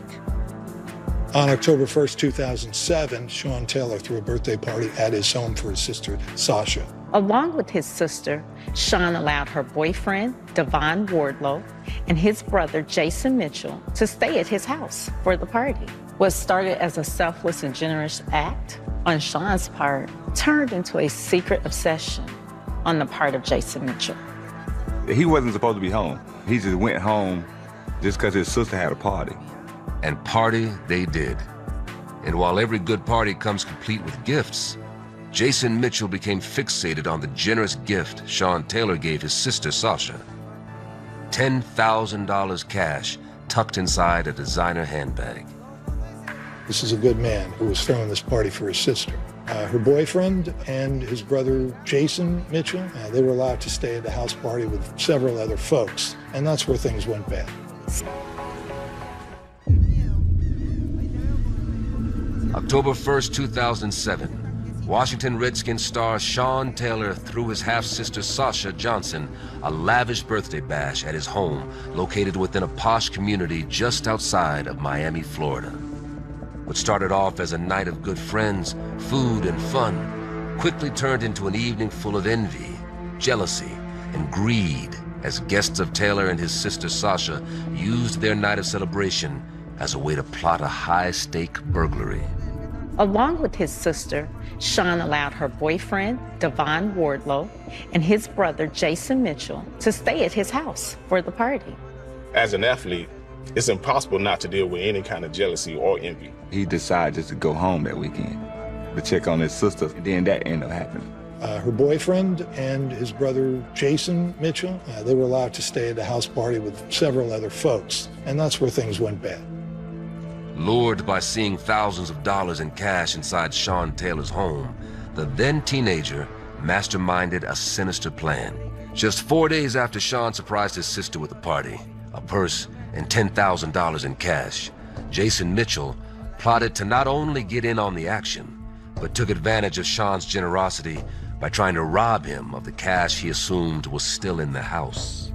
S9: On October 1st, 2007, Sean Taylor threw a birthday party at his home for his sister, Sasha.
S21: Along with his sister, Sean allowed her boyfriend, Devon Wardlow, and his brother, Jason Mitchell, to stay at his house for the party. What started as a selfless and generous act on Sean's part turned into a secret obsession on the part of Jason Mitchell.
S7: He wasn't supposed to be home. He just went home just because his sister had a party.
S6: And party they did. And while every good party comes complete with gifts, Jason Mitchell became fixated on the generous gift Sean Taylor gave his sister Sasha. $10,000 cash tucked inside a designer handbag.
S9: This is a good man who was throwing this party for his sister. Her boyfriend and his brother, Jason Mitchell, they were allowed to stay at the house party with several other folks, and that's where things went bad.
S6: October 1st, 2007, Washington Redskins star Sean Taylor threw his half-sister Sasha Johnson a lavish birthday bash at his home located within a posh community just outside of Miami, Florida. What started off as a night of good friends, food, and fun quickly turned into an evening full of envy, jealousy, and greed as guests of Taylor and his sister Sasha used their night of celebration as a way to plot a high-stake burglary.
S21: Along with his sister, Sean allowed her boyfriend, Devon Wardlow, and his brother, Jason Mitchell, to stay at his house for the party.
S8: As an athlete, it's impossible not to deal with any kind of jealousy or envy.
S7: He decided just to go home that weekend to check on his sister, and then that ended up happening.
S9: Her boyfriend and his brother, Jason Mitchell, they were allowed to stay at the house party with several other folks, and that's where things went bad.
S6: Lured by seeing thousands of dollars in cash inside Sean Taylor's home, the then teenager masterminded a sinister plan. Just 4 days after Sean surprised his sister with a party, a purse, and $10,000 in cash, Jason Mitchell plotted to not only get in on the action, but took advantage of Sean's generosity by trying to rob him of the cash he assumed was still in the house.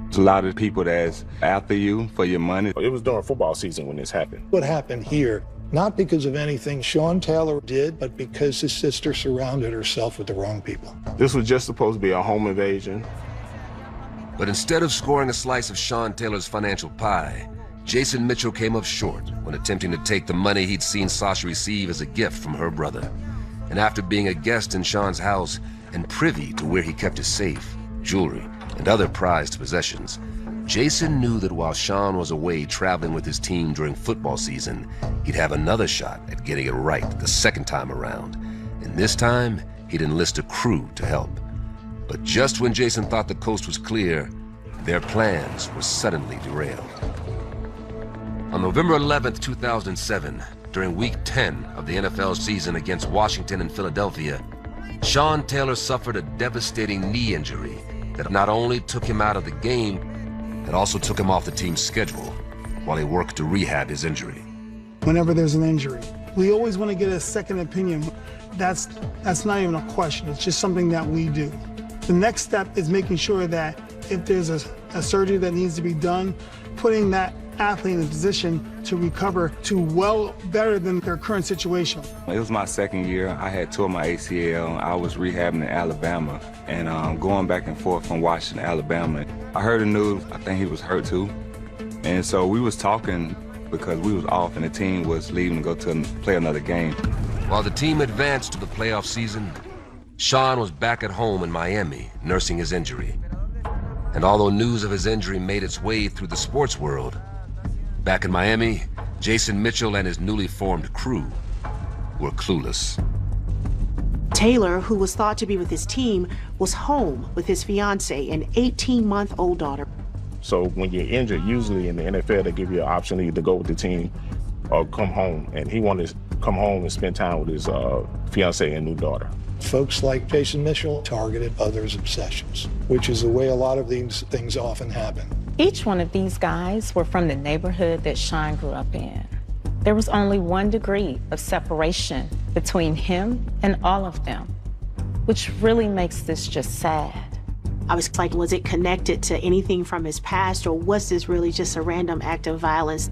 S7: There's a lot of people that's after you for your money.
S8: It was during football season when this happened.
S9: What happened here, not because of anything Sean Taylor did, but because his sister surrounded herself with the wrong people.
S8: This was just supposed to be a home invasion.
S6: But instead of scoring a slice of Sean Taylor's financial pie, Jason Mitchell came up short when attempting to take the money he'd seen Sasha receive as a gift from her brother. And after being a guest in Sean's house and privy to where he kept his safe, jewelry, and other prized possessions, Jason knew that while Sean was away traveling with his team during football season, he'd have another shot at getting it right the second time around. And this time, he'd enlist a crew to help. But just when Jason thought the coast was clear, their plans were suddenly derailed. On November 11th, 2007, during Week 10 of the NFL season against Washington and Philadelphia, Sean Taylor suffered a devastating knee injury that not only took him out of the game, it also took him off the team's schedule while he worked to rehab his injury.
S17: Whenever there's an injury, we always want to get a second opinion. That's not even a question. It's just something that we do. The next step is making sure that if there's a surgery that needs to be done, putting that athlete in a position to recover to well better than their current situation.
S7: It was my second year. I had tore my ACL. I was rehabbing in Alabama and going back and forth from Washington to Alabama. I heard the news. I think he was hurt too. And so we was talking because we was off and the team was leaving to go to play another game.
S6: While the team advanced to the playoff season, Sean was back at home in Miami, nursing his injury. And although news of his injury made its way through the sports world, back in Miami, Jason Mitchell and his newly formed crew were clueless.
S19: Taylor, who was thought to be with his team, was home with his fiancée, an 18-month-old daughter.
S8: So when you're injured, usually in the NFL, they give you an option either to go with the team or come home. And he wanted to come home and spend time with his fiancée and new daughter.
S9: Folks like Jason Mitchell targeted others' obsessions, which is the way a lot of these things often happen.
S21: Each one of these guys were from the neighborhood that Sean grew up in. There was only 1 degree of separation between him and all of them, which really makes this just sad.
S19: I was like, was it connected to anything from his past, or was this really just a random act of violence?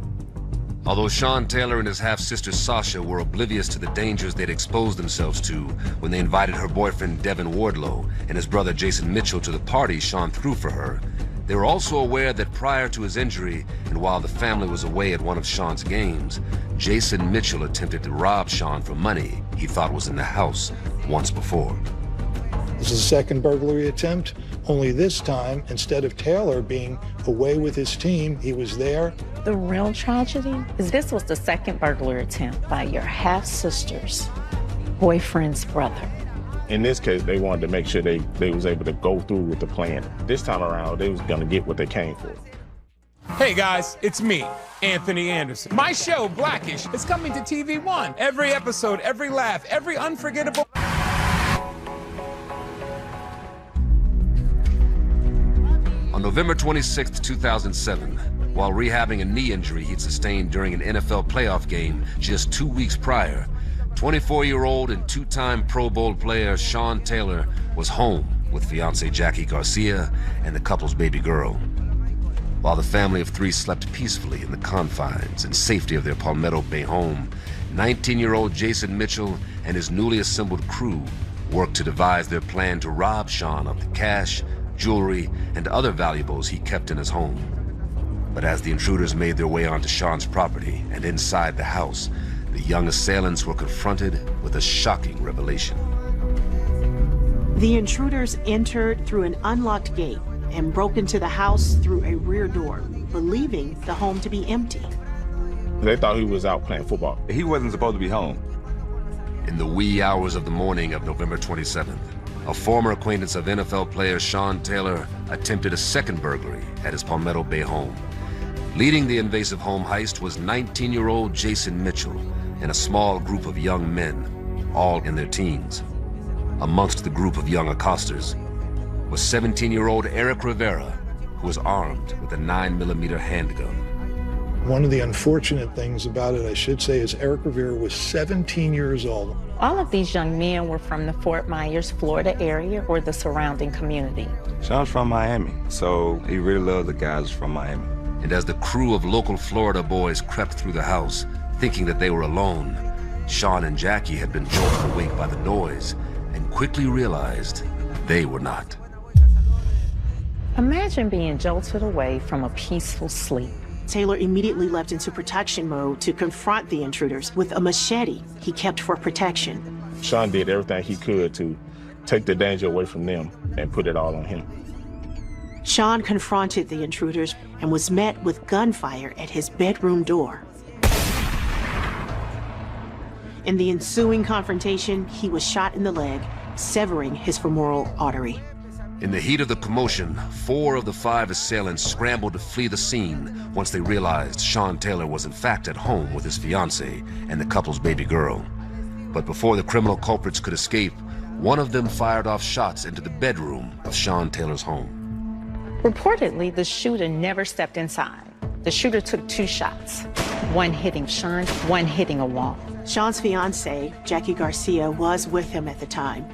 S6: Although Sean Taylor and his half-sister Sasha were oblivious to the dangers they'd exposed themselves to when they invited her boyfriend Devin Wardlow and his brother Jason Mitchell to the party Sean threw for her, they were also aware that prior to his injury, and while the family was away at one of Sean's games, Jason Mitchell attempted to rob Sean for money he thought was in the house once before.
S9: This is a second burglary attempt, only this time, instead of Taylor being away with his team, he was there.
S21: The real tragedy is this was the second burglary attempt by your half-sister's boyfriend's brother.
S8: In this case, they wanted to make sure they was able to go through with the plan. This time around, they was gonna get what they came for.
S10: Hey guys, it's me, Anthony Anderson. My show, Blackish, is coming to TV One. Every episode, every laugh, every unforgettable...
S6: On November 26, 2007, while rehabbing a knee injury he'd sustained during an NFL playoff game just 2 weeks prior, 24-year-old and 2-time Pro Bowl player Sean Taylor was home with fiancée Jackie Garcia and the couple's baby girl. While the family of 3 slept peacefully in the confines and safety of their Palmetto Bay home, 19-year-old Jason Mitchell and his newly assembled crew worked to devise their plan to rob Sean of the cash, jewelry, and other valuables he kept in his home. But as the intruders made their way onto Sean's property and inside the house, the young assailants were confronted with a shocking revelation.
S19: The intruders entered through an unlocked gate and broke into the house through a rear door, believing the home to be empty.
S8: They thought he was out playing football.
S7: He wasn't supposed to be home.
S6: In the wee hours of the morning of November 27th, a former acquaintance of NFL player Sean Taylor attempted a second burglary at his Palmetto Bay home. Leading the invasive home heist was 19-year-old Jason Mitchell and a small group of young men, all in their teens. Amongst the group of young accosters was 17-year-old Eric Rivera, who was armed with a 9mm handgun.
S9: One of the unfortunate things about it, I should say, is Eric Rivera was 17 years old.
S21: All of these young men were from the Fort Myers, Florida area or the surrounding community.
S7: Sean's from Miami, so he really loved the guys from Miami.
S6: And as the crew of local Florida boys crept through the house, thinking that they were alone, Sean and Jackie had been jolted awake by the noise and quickly realized they were not.
S21: Imagine being jolted away from a peaceful sleep.
S19: Taylor immediately left into protection mode to confront the intruders with a machete he kept for protection.
S8: Sean did everything he could to take the danger away from them and put it all on him.
S19: Sean confronted the intruders and was met with gunfire at his bedroom door. In the ensuing confrontation, he was shot in the leg, severing his femoral artery.
S6: In the heat of the commotion, 4 of the 5 assailants scrambled to flee the scene once they realized Sean Taylor was in fact at home with his fiancée and the couple's baby girl. But before the criminal culprits could escape, one of them fired off shots into the bedroom of Sean Taylor's home.
S21: Reportedly, the shooter never stepped inside. The shooter took 2 shots, one hitting Sean, one hitting a wall.
S19: Sean's fiancée, Jackie Garcia, was with him at the time.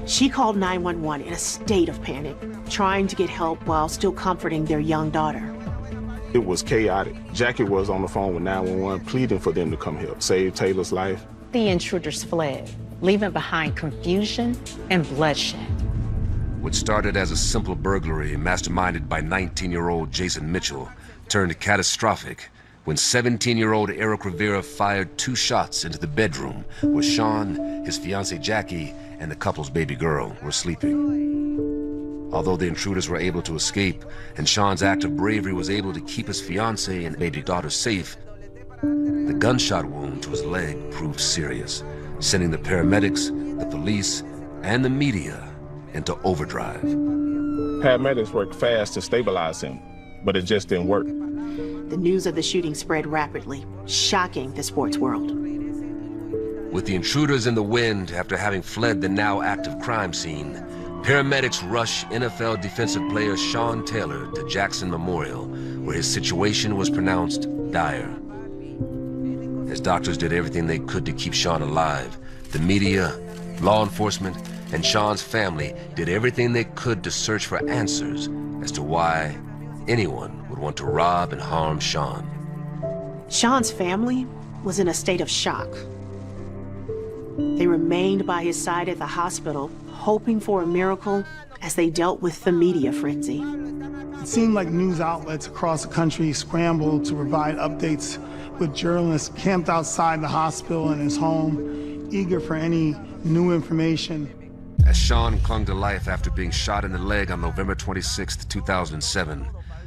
S19: She called 911 in a state of panic, trying to get help while still comforting their young daughter.
S8: It was chaotic. Jackie was on the phone with 911 pleading for them to come help, save Taylor's life.
S21: The intruders fled, leaving behind confusion and bloodshed.
S6: What started as a simple burglary masterminded by 19-year-old Jason Mitchell turned catastrophic when 17-year-old Eric Rivera fired 2 shots into the bedroom where Sean, his fiancée Jackie, and the couple's baby girl were sleeping. Although the intruders were able to escape and Sean's act of bravery was able to keep his fiancée and baby daughter safe, the gunshot wound to his leg proved serious, sending the paramedics, the police, and the media into overdrive.
S8: Paramedics worked fast to stabilize him, but it just didn't work.
S19: The news of the shooting spread rapidly, shocking the sports world.
S6: With the intruders in the wind after having fled the now active crime scene, paramedics rushed NFL defensive player Sean Taylor to Jackson Memorial, where his situation was pronounced dire. As doctors did everything they could to keep Sean alive, the media, law enforcement, and Sean's family did everything they could to search for answers as to why anyone would want to rob and harm Sean.
S19: Sean's family was in a state of shock. They remained by his side at the hospital, hoping for a miracle as they dealt with the media frenzy.
S17: It seemed like news outlets across the country scrambled to provide updates, with journalists camped outside the hospital and his home, eager for any new information.
S6: As Sean clung to life after being shot in the leg on November 26, 2007,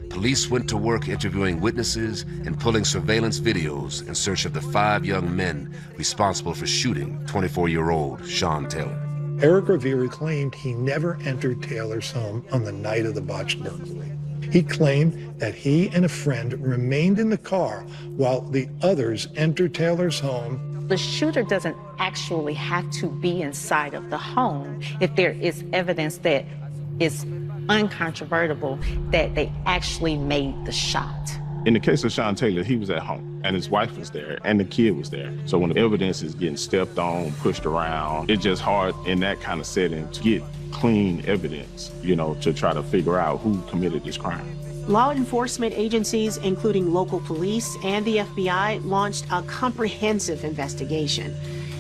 S6: police went to work interviewing witnesses and pulling surveillance videos in search of the 5 young men responsible for shooting 24-year-old Sean Taylor.
S9: Eric Rivera claimed he never entered Taylor's home on the night of the botched burglary. He claimed that he and a friend remained in the car while the others entered Taylor's home.
S21: The shooter doesn't actually have to be inside of the home if there is evidence that is uncontrovertible that they actually made the shot.
S8: In the case of Sean Taylor, he was at home, and his wife was there, and the kid was there. So when the evidence is getting stepped on, pushed around, it's just hard in that kind of setting to get clean evidence, to try to figure out who committed this crime.
S19: Law enforcement agencies, including local police and the FBI, launched a comprehensive investigation.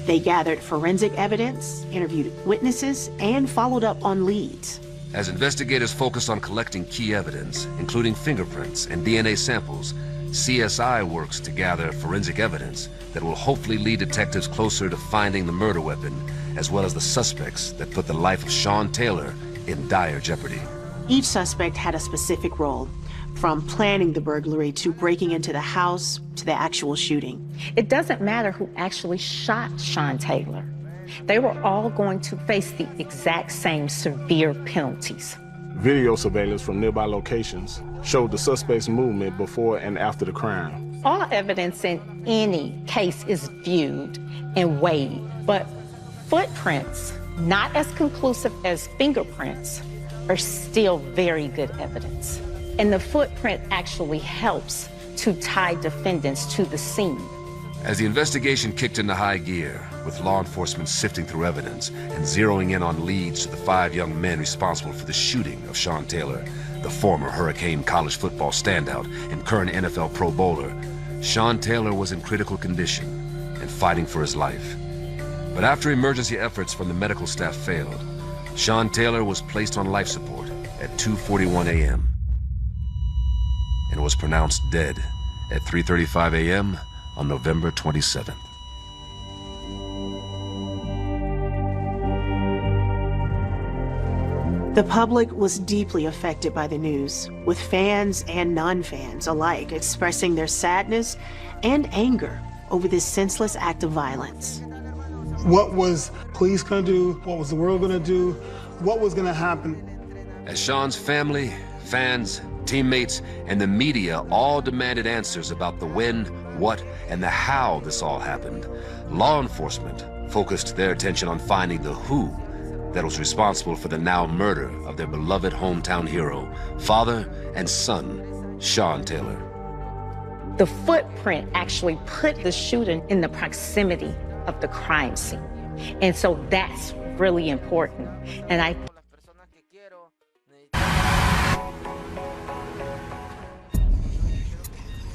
S19: They gathered forensic evidence, interviewed witnesses, and followed up on leads.
S6: As investigators focused on collecting key evidence, including fingerprints and DNA samples, CSI works to gather forensic evidence that will hopefully lead detectives closer to finding the murder weapon, as well as the suspects that put the life of Sean Taylor in dire jeopardy.
S19: Each suspect had a specific role, from planning the burglary to breaking into the house to the actual shooting.
S21: It doesn't matter who actually shot Sean Taylor. They were all going to face the exact same severe penalties.
S8: Video surveillance from nearby locations showed the suspect's movement before and after the crime.
S21: All evidence in any case is viewed and weighed, but footprints, not as conclusive as fingerprints, are still very good evidence. And the footprint actually helps to tie defendants to the scene.
S6: As the investigation kicked into high gear, with law enforcement sifting through evidence and zeroing in on leads to the 5 young men responsible for the shooting of Sean Taylor, the former Hurricane college football standout and current NFL Pro Bowler, Sean Taylor was in critical condition and fighting for his life. But after emergency efforts from the medical staff failed, Sean Taylor was placed on life support at 2:41 a.m. and was pronounced dead at 3:35 a.m. on November 27th.
S19: The public was deeply affected by the news, with fans and non-fans alike expressing their sadness and anger over this senseless act of violence.
S17: What was police going to do? What was the world going to do? What was going to happen?
S6: As Sean's family, fans, teammates, and the media all demanded answers about the when, what, and the how this all happened, law enforcement focused their attention on finding the who that was responsible for the now murder of their beloved hometown hero, father and son, Sean Taylor.
S21: The footprint actually put the shooter in the proximity of the crime scene. And so that's really important. And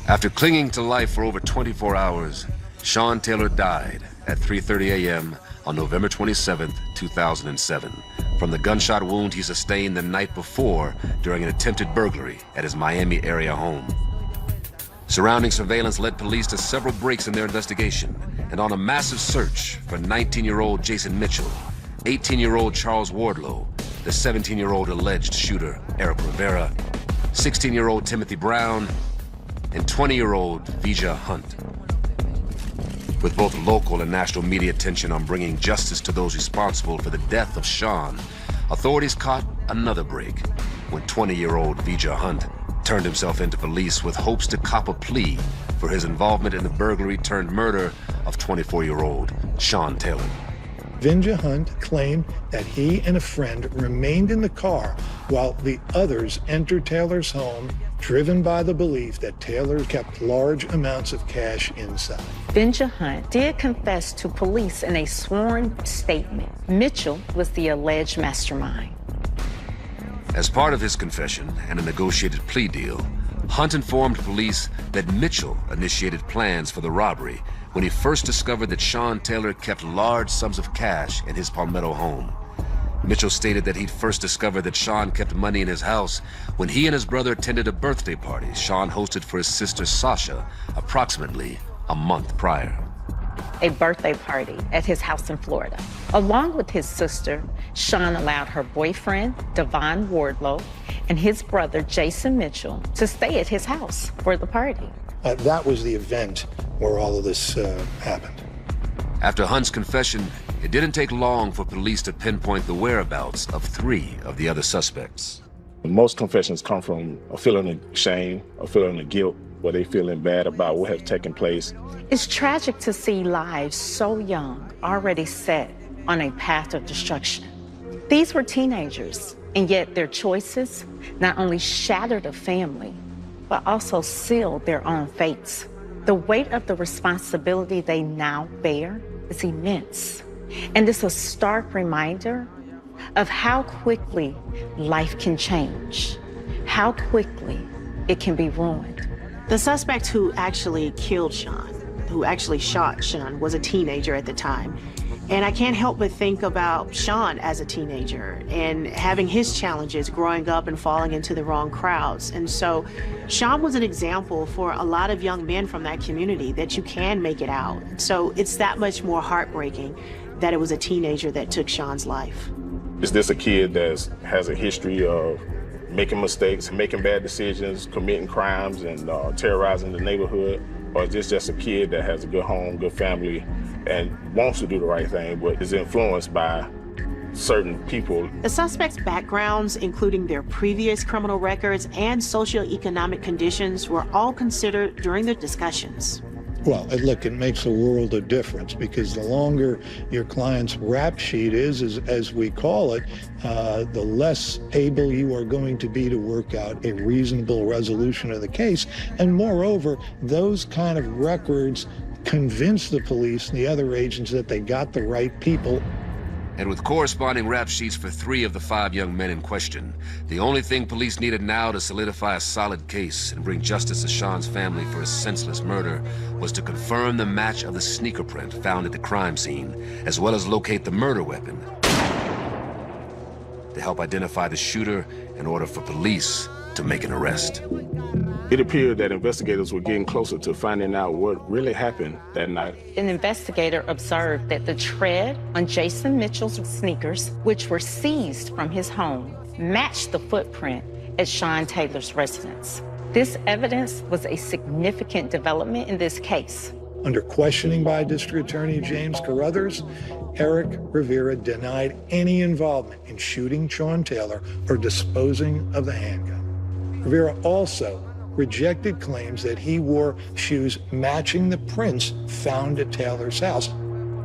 S6: After clinging to life for over 24 hours, Sean Taylor died at 3:30 a.m. on November 27, 2007, from the gunshot wound he sustained the night before during an attempted burglary at his Miami area home. Surrounding surveillance led police to several breaks in their investigation and on a massive search for 19-year-old Jason Mitchell, 18-year-old Charles Wardlow, the 17-year-old alleged shooter Eric Rivera, 16-year-old Timothy Brown, and 20-year-old Vija Hunt. With both local and national media attention on bringing justice to those responsible for the death of Sean, authorities caught another break when 20-year-old Vija Hunt turned himself into police with hopes to cop a plea for his involvement in the burglary turned murder of 24-year-old Sean Taylor.
S9: Vija Hunt claimed that he and a friend remained in the car while the others entered Taylor's home, driven by the belief that Taylor kept large amounts of cash inside.
S21: Vija Hunt did confess to police in a sworn statement. Mitchell was the alleged mastermind.
S6: As part of his confession and a negotiated plea deal, Hunt informed police that Mitchell initiated plans for the robbery when he first discovered that Sean Taylor kept large sums of cash in his Palmetto home. Mitchell stated that he'd first discovered that Sean kept money in his house when he and his brother attended a birthday party Sean hosted for his sister Sasha approximately a month prior.
S21: A birthday party at his house in Florida. Along with his sister, Sean allowed her boyfriend, Devon Wardlow, and his brother, Jason Mitchell, to stay at his house for the party.
S9: That was the event where all of this happened.
S6: After Hunt's confession, it didn't take long for police to pinpoint the whereabouts of 3 of the other suspects.
S8: Most confessions come from a feeling of shame, a feeling of guilt, where they feeling bad about what has taken place.
S21: It's tragic to see lives so young already set on a path of destruction. These were teenagers, and yet their choices not only shattered a family, but also sealed their own fates. The weight of the responsibility they now bear is immense. And it's a stark reminder of how quickly life can change, how quickly it can be ruined.
S19: The suspect who actually killed Sean, who actually shot Sean, was a teenager at the time. And I can't help but think about Sean as a teenager and having his challenges growing up and falling into the wrong crowds. And so Sean was an example for a lot of young men from that community that you can make it out. So it's that much more heartbreaking that it was a teenager that took Sean's life.
S8: Is this a kid that has a history of making mistakes, making bad decisions, committing crimes, and terrorizing the neighborhood? Or is this just a kid that has a good home, good family, and wants to do the right thing, but is influenced by certain people?
S19: The suspects' backgrounds, including their previous criminal records and socioeconomic conditions, were all considered during the discussions.
S9: Well, look, it makes a world of difference because the longer your client's rap sheet is, as we call it, the less able you are going to be to work out a reasonable resolution of the case. And moreover, those kind of records convince the police and the other agents that they got the right people.
S6: And with corresponding rap sheets for 3 of the 5 young men in question, the only thing police needed now to solidify a solid case and bring justice to Sean's family for his senseless murder was to confirm the match of the sneaker print found at the crime scene, as well as locate the murder weapon to help identify the shooter in order for police to make an arrest.
S8: It appeared that investigators were getting closer to finding out what really happened that night.
S21: An investigator observed that the tread on Jason Mitchell's sneakers, which were seized from his home, matched the footprint at Sean Taylor's residence. This evidence was a significant development in this case.
S9: Under questioning by District Attorney James Carruthers, Eric Rivera denied any involvement in shooting Sean Taylor or disposing of the handgun. Rivera also rejected claims that he wore shoes matching the prints found at Taylor's house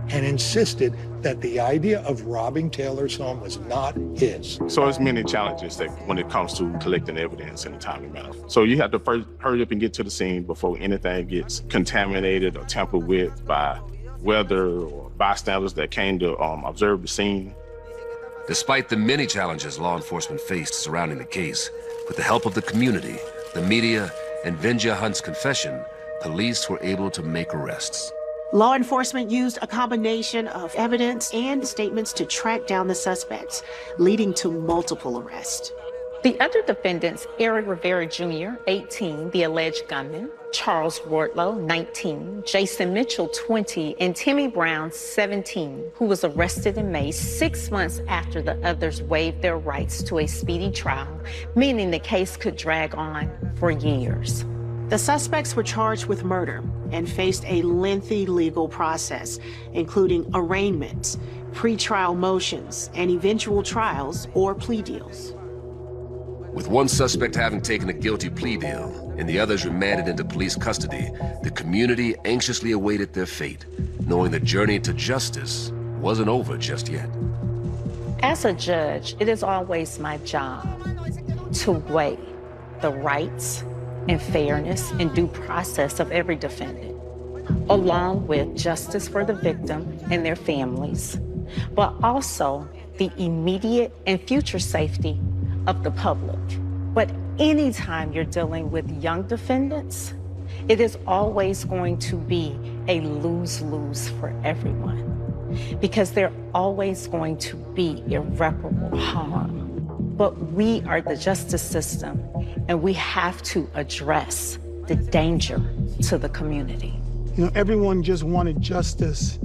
S9: and insisted that the idea of robbing Taylor's home was not his.
S8: So there's many challenges that when it comes to collecting evidence in a timely manner. So you have to first hurry up and get to the scene before anything gets contaminated or tampered with by weather or bystanders that came to observe the scene.
S6: Despite the many challenges law enforcement faced surrounding the case, with the help of the community, the media, and Vinja Hunt's confession, police were able to make arrests.
S19: Law enforcement used a combination of evidence and statements to track down the suspects, leading to multiple arrests.
S21: The other defendants, Eric Rivera Jr., 18, the alleged gunman, Charles Wardlow, 19, Jason Mitchell, 20, and Timmy Brown, 17, who was arrested in May, 6 months after the others waived their rights to a speedy trial, meaning the case could drag on for years.
S19: The suspects were charged with murder and faced a lengthy legal process, including arraignments, pretrial motions, and eventual trials or plea deals.
S6: With one suspect having taken a guilty plea deal and the others remanded into police custody, the community anxiously awaited their fate, knowing the journey to justice wasn't over just yet.
S21: As a judge, it is always my job to weigh the rights and fairness and due process of every defendant, along with justice for the victim and their families, but also the immediate and future safety of the public. But anytime you're dealing with young defendants, it is always going to be a lose-lose for everyone, because they're always going to be irreparable harm. But we are the justice system, and we have to address the danger to the community.
S17: You know, everyone just wanted justice.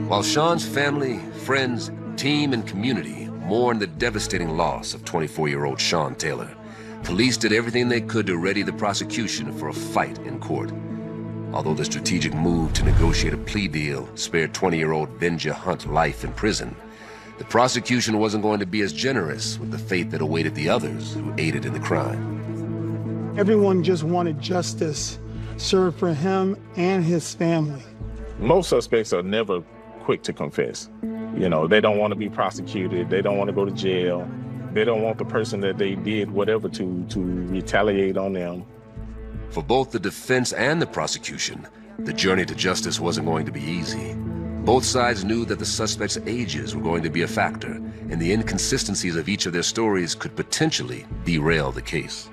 S6: While Sean's family, friends, team, and community mourned the devastating loss of 24-year-old Sean Taylor, police did everything they could to ready the prosecution for a fight in court. Although the strategic move to negotiate a plea deal spared 20-year-old Vinja Hunt life in prison, the prosecution wasn't going to be as generous with the fate that awaited the others who aided in the crime.
S17: Everyone just wanted justice served for him and his family.
S8: Most suspects are never quick to confess. You know, they don't want to be prosecuted. They don't want to go to jail. They don't want the person that they did whatever to retaliate on them.
S6: For both the defense and the prosecution, the journey to justice wasn't going to be easy. Both sides knew that the suspects' ages were going to be a factor, and the inconsistencies of each of their stories could potentially derail the case.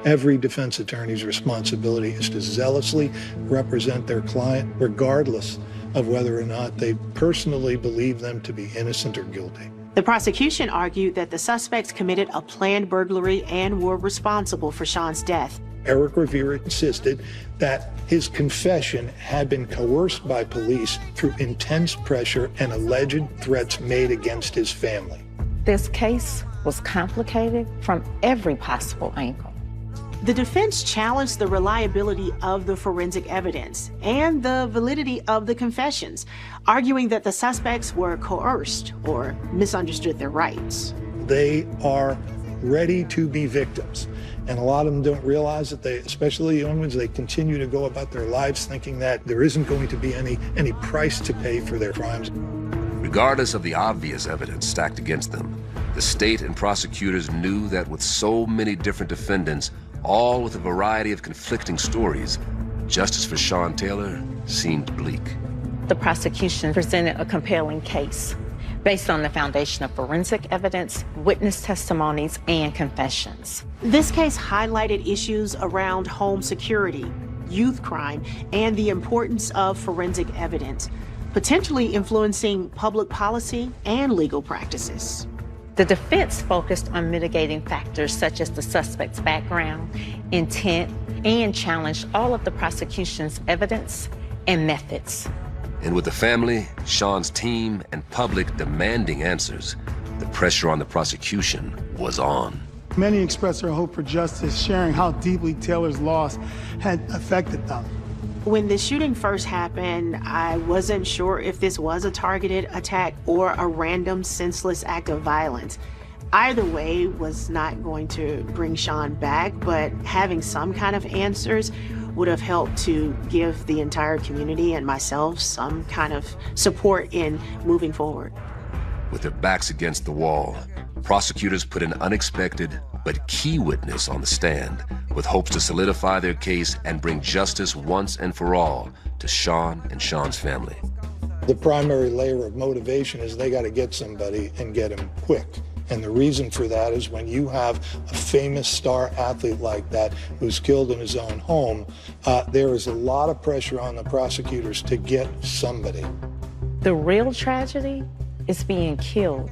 S9: Every defense attorney's responsibility is to zealously represent their client, regardless of whether or not they personally believe them to be innocent or guilty.
S19: The prosecution argued that the suspects committed a planned burglary and were responsible for Sean's death.
S9: Eric Rivera insisted that his confession had been coerced by police through intense pressure and alleged threats made against his family.
S21: This case was complicated from every possible angle.
S19: The defense challenged the reliability of the forensic evidence and the validity of the confessions, arguing that the suspects were coerced or misunderstood their rights.
S9: They are ready to be victims. And a lot of them don't realize that they, especially young ones, they continue to go about their lives thinking that there isn't going to be any price to pay for their crimes.
S6: Regardless of the obvious evidence stacked against them, the state and prosecutors knew that with so many different defendants, all with a variety of conflicting stories, justice for Sean Taylor seemed bleak.
S21: The prosecution presented a compelling case based on the foundation of forensic evidence, witness testimonies, and confessions.
S19: This case highlighted issues around home security, youth crime, and the importance of forensic evidence, potentially influencing public policy and legal practices.
S21: The defense focused on mitigating factors such as the suspect's background, intent, and challenged all of the prosecution's evidence and methods.
S6: And with the family, Sean's team, and public demanding answers, the pressure on the prosecution was on.
S17: Many expressed their hope for justice, sharing how deeply Taylor's loss had affected them.
S19: When the shooting first happened, I wasn't sure if this was a targeted attack or a random, senseless act of violence. Either way was not going to bring Sean back, but having some kind of answers would have helped to give the entire community and myself some kind of support in moving forward.
S6: With their backs against the wall, prosecutors put an unexpected but key witness on the stand with hopes to solidify their case and bring justice once and for all to Sean and Sean's family.
S9: The primary layer of motivation is they got to get somebody and get him quick. And the reason for that is when you have a famous star athlete like that who's killed in his own home, there is a lot of pressure on the prosecutors to get somebody.
S21: The real tragedy is being killed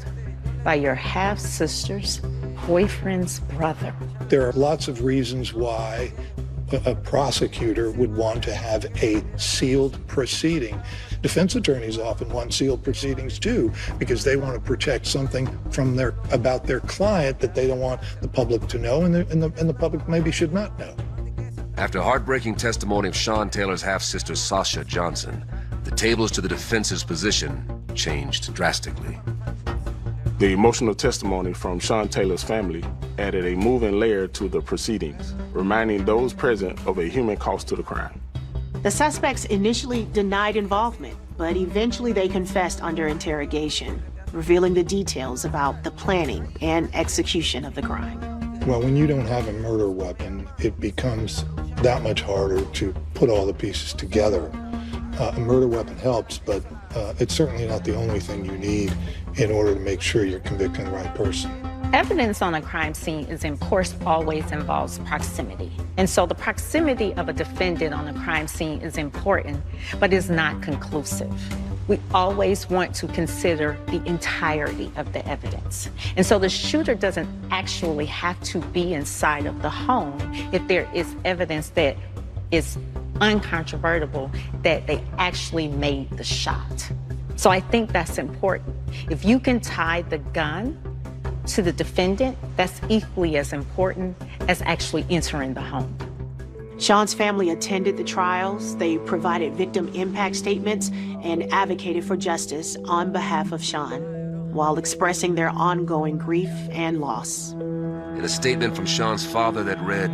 S21: by your half-sister's boyfriend's brother.
S9: There are lots of reasons why a prosecutor would want to have a sealed proceeding. Defense attorneys often want sealed proceedings too, because they want to protect something from about their client that they don't want the public to know, and the public maybe should not know.
S6: After heartbreaking testimony of Sean Taylor's half-sister Sasha Johnson, the tables to the defense's position changed drastically.
S8: The emotional testimony from Sean Taylor's family added a moving layer to the proceedings, reminding those present of a human cost to the crime.
S19: The suspects initially denied involvement, but eventually they confessed under interrogation, revealing the details about the planning and execution of the crime.
S9: Well, when you don't have a murder weapon, it becomes that much harder to put all the pieces together. A murder weapon helps, but it's certainly not the only thing you need in order to make sure you're convicting the right person.
S21: Evidence on a crime scene is, of course, always involves proximity. And so the proximity of a defendant on a crime scene is important, but is not conclusive. We always want to consider the entirety of the evidence. And so the shooter doesn't actually have to be inside of the home if there is evidence that is uncontrovertible that they actually made the shot. So I think that's important. If you can tie the gun to the defendant, that's equally as important as actually entering the home.
S19: Sean's family attended the trials. They provided victim impact statements and advocated for justice on behalf of Sean, while expressing their ongoing grief and loss.
S6: In a statement from Sean's father that read,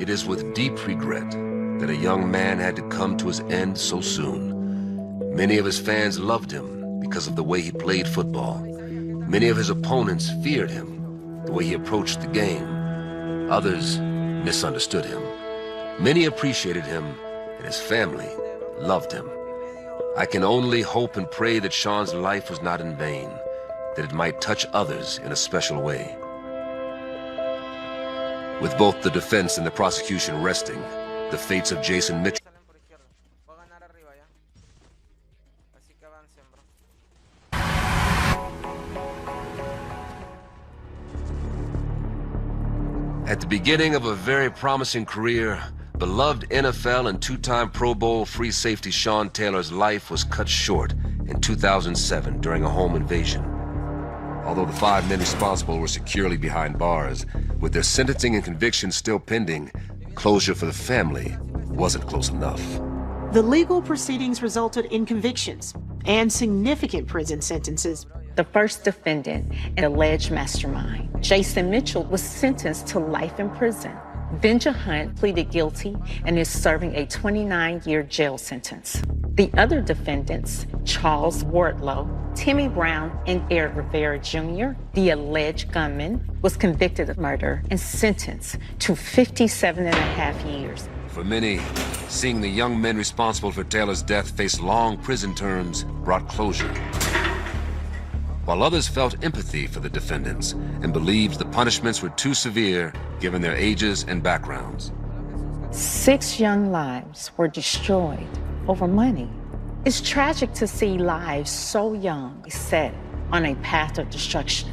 S6: "It is with deep regret that a young man had to come to his end so soon. Many of his fans loved him because of the way he played football. Many of his opponents feared him, the way he approached the game. Others misunderstood him. Many appreciated him, and his family loved him. I can only hope and pray that Sean's life was not in vain, that it might touch others in a special way." With both the defense and the prosecution resting, the fates of Jason Mitchell at the beginning of a very promising career, beloved NFL and two-time Pro Bowl free safety Sean Taylor's life was cut short in 2007 during a home invasion. Although the 5 men responsible were securely behind bars, with their sentencing and convictions still pending, closure for the family wasn't close enough.
S19: The legal proceedings resulted in convictions and significant prison sentences.
S21: The first defendant, an alleged mastermind, Jason Mitchell, was sentenced to life in prison. Benja Hunt pleaded guilty and is serving a 29-year jail sentence. The other defendants, Charles Wardlow, Timmy Brown, and Eric Rivera Jr., the alleged gunman, was convicted of murder and sentenced to 57.5 years.
S6: For many, seeing the young men responsible for Taylor's death face long prison terms brought closure, while others felt empathy for the defendants and believed the punishments were too severe given their ages and backgrounds.
S21: 6 young lives were destroyed over money. It's tragic to see lives so young set on a path of destruction.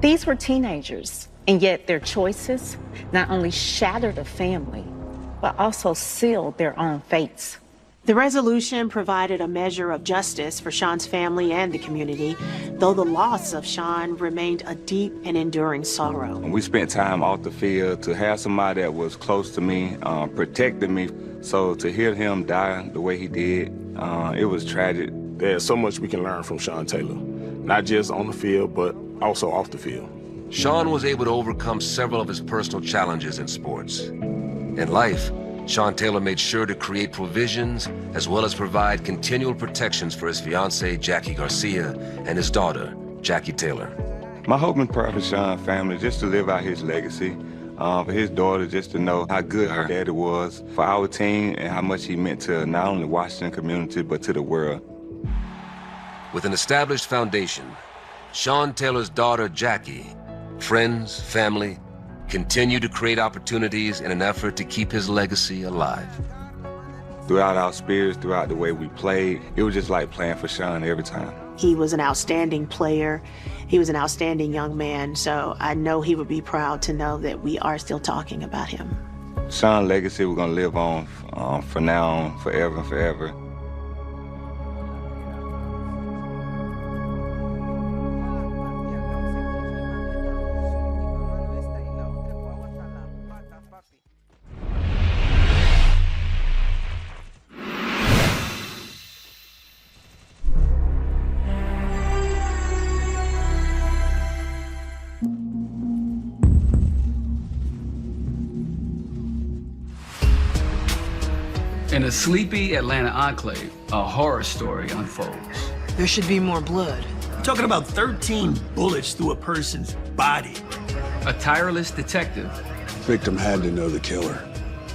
S21: These were teenagers, and yet their choices not only shattered a family, but also sealed their own fates.
S19: The resolution provided a measure of justice for Sean's family and the community, though the loss of Sean remained a deep and enduring sorrow.
S7: We spent time off the field. To have somebody that was close to me, protected me. So to hear him die the way he did, it was tragic.
S8: There's so much we can learn from Sean Taylor, not just on the field, but also off the field.
S6: Sean was able to overcome several of his personal challenges in sports. In life, Sean Taylor made sure to create provisions as well as provide continual protections for his fiancée, Jackie Garcia, and his daughter, Jackie Taylor.
S7: My hope and prayer for Sean's family is just to live out his legacy, for his daughter just to know how good her daddy was for our team and how much he meant to not only the Washington community, but to the world.
S6: With an established foundation, Sean Taylor's daughter, Jackie, friends, family, continue to create opportunities in an effort to keep his legacy alive.
S7: Throughout our spirits, throughout the way we played, it was just like playing for Sean every time.
S19: He was an outstanding player. He was an outstanding young man, so I know he would be proud to know that we are still talking about him.
S7: Sean's legacy was gonna live on from now on, forever and forever.
S14: In a sleepy Atlanta enclave, a horror story unfolds.
S15: There should be more blood.
S16: We're talking about 13 bullets through a person's body.
S14: A tireless detective.
S20: Victim had to know the killer.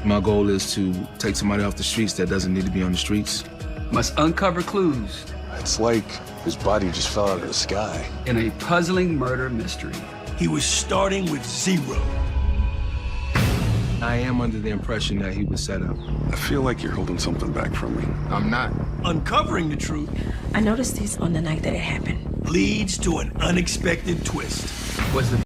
S20: My goal is to take somebody off the streets that doesn't need to be on the streets.
S14: Must uncover clues.
S20: It's like his body just fell out of the sky.
S14: In a puzzling murder mystery.
S16: He was starting with zero.
S20: I am under the impression that he was set up. I feel like you're holding something back from me. I'm not.
S16: Uncovering the truth.
S15: I noticed these on the night that it happened.
S16: Leads to an unexpected twist.
S14: Was the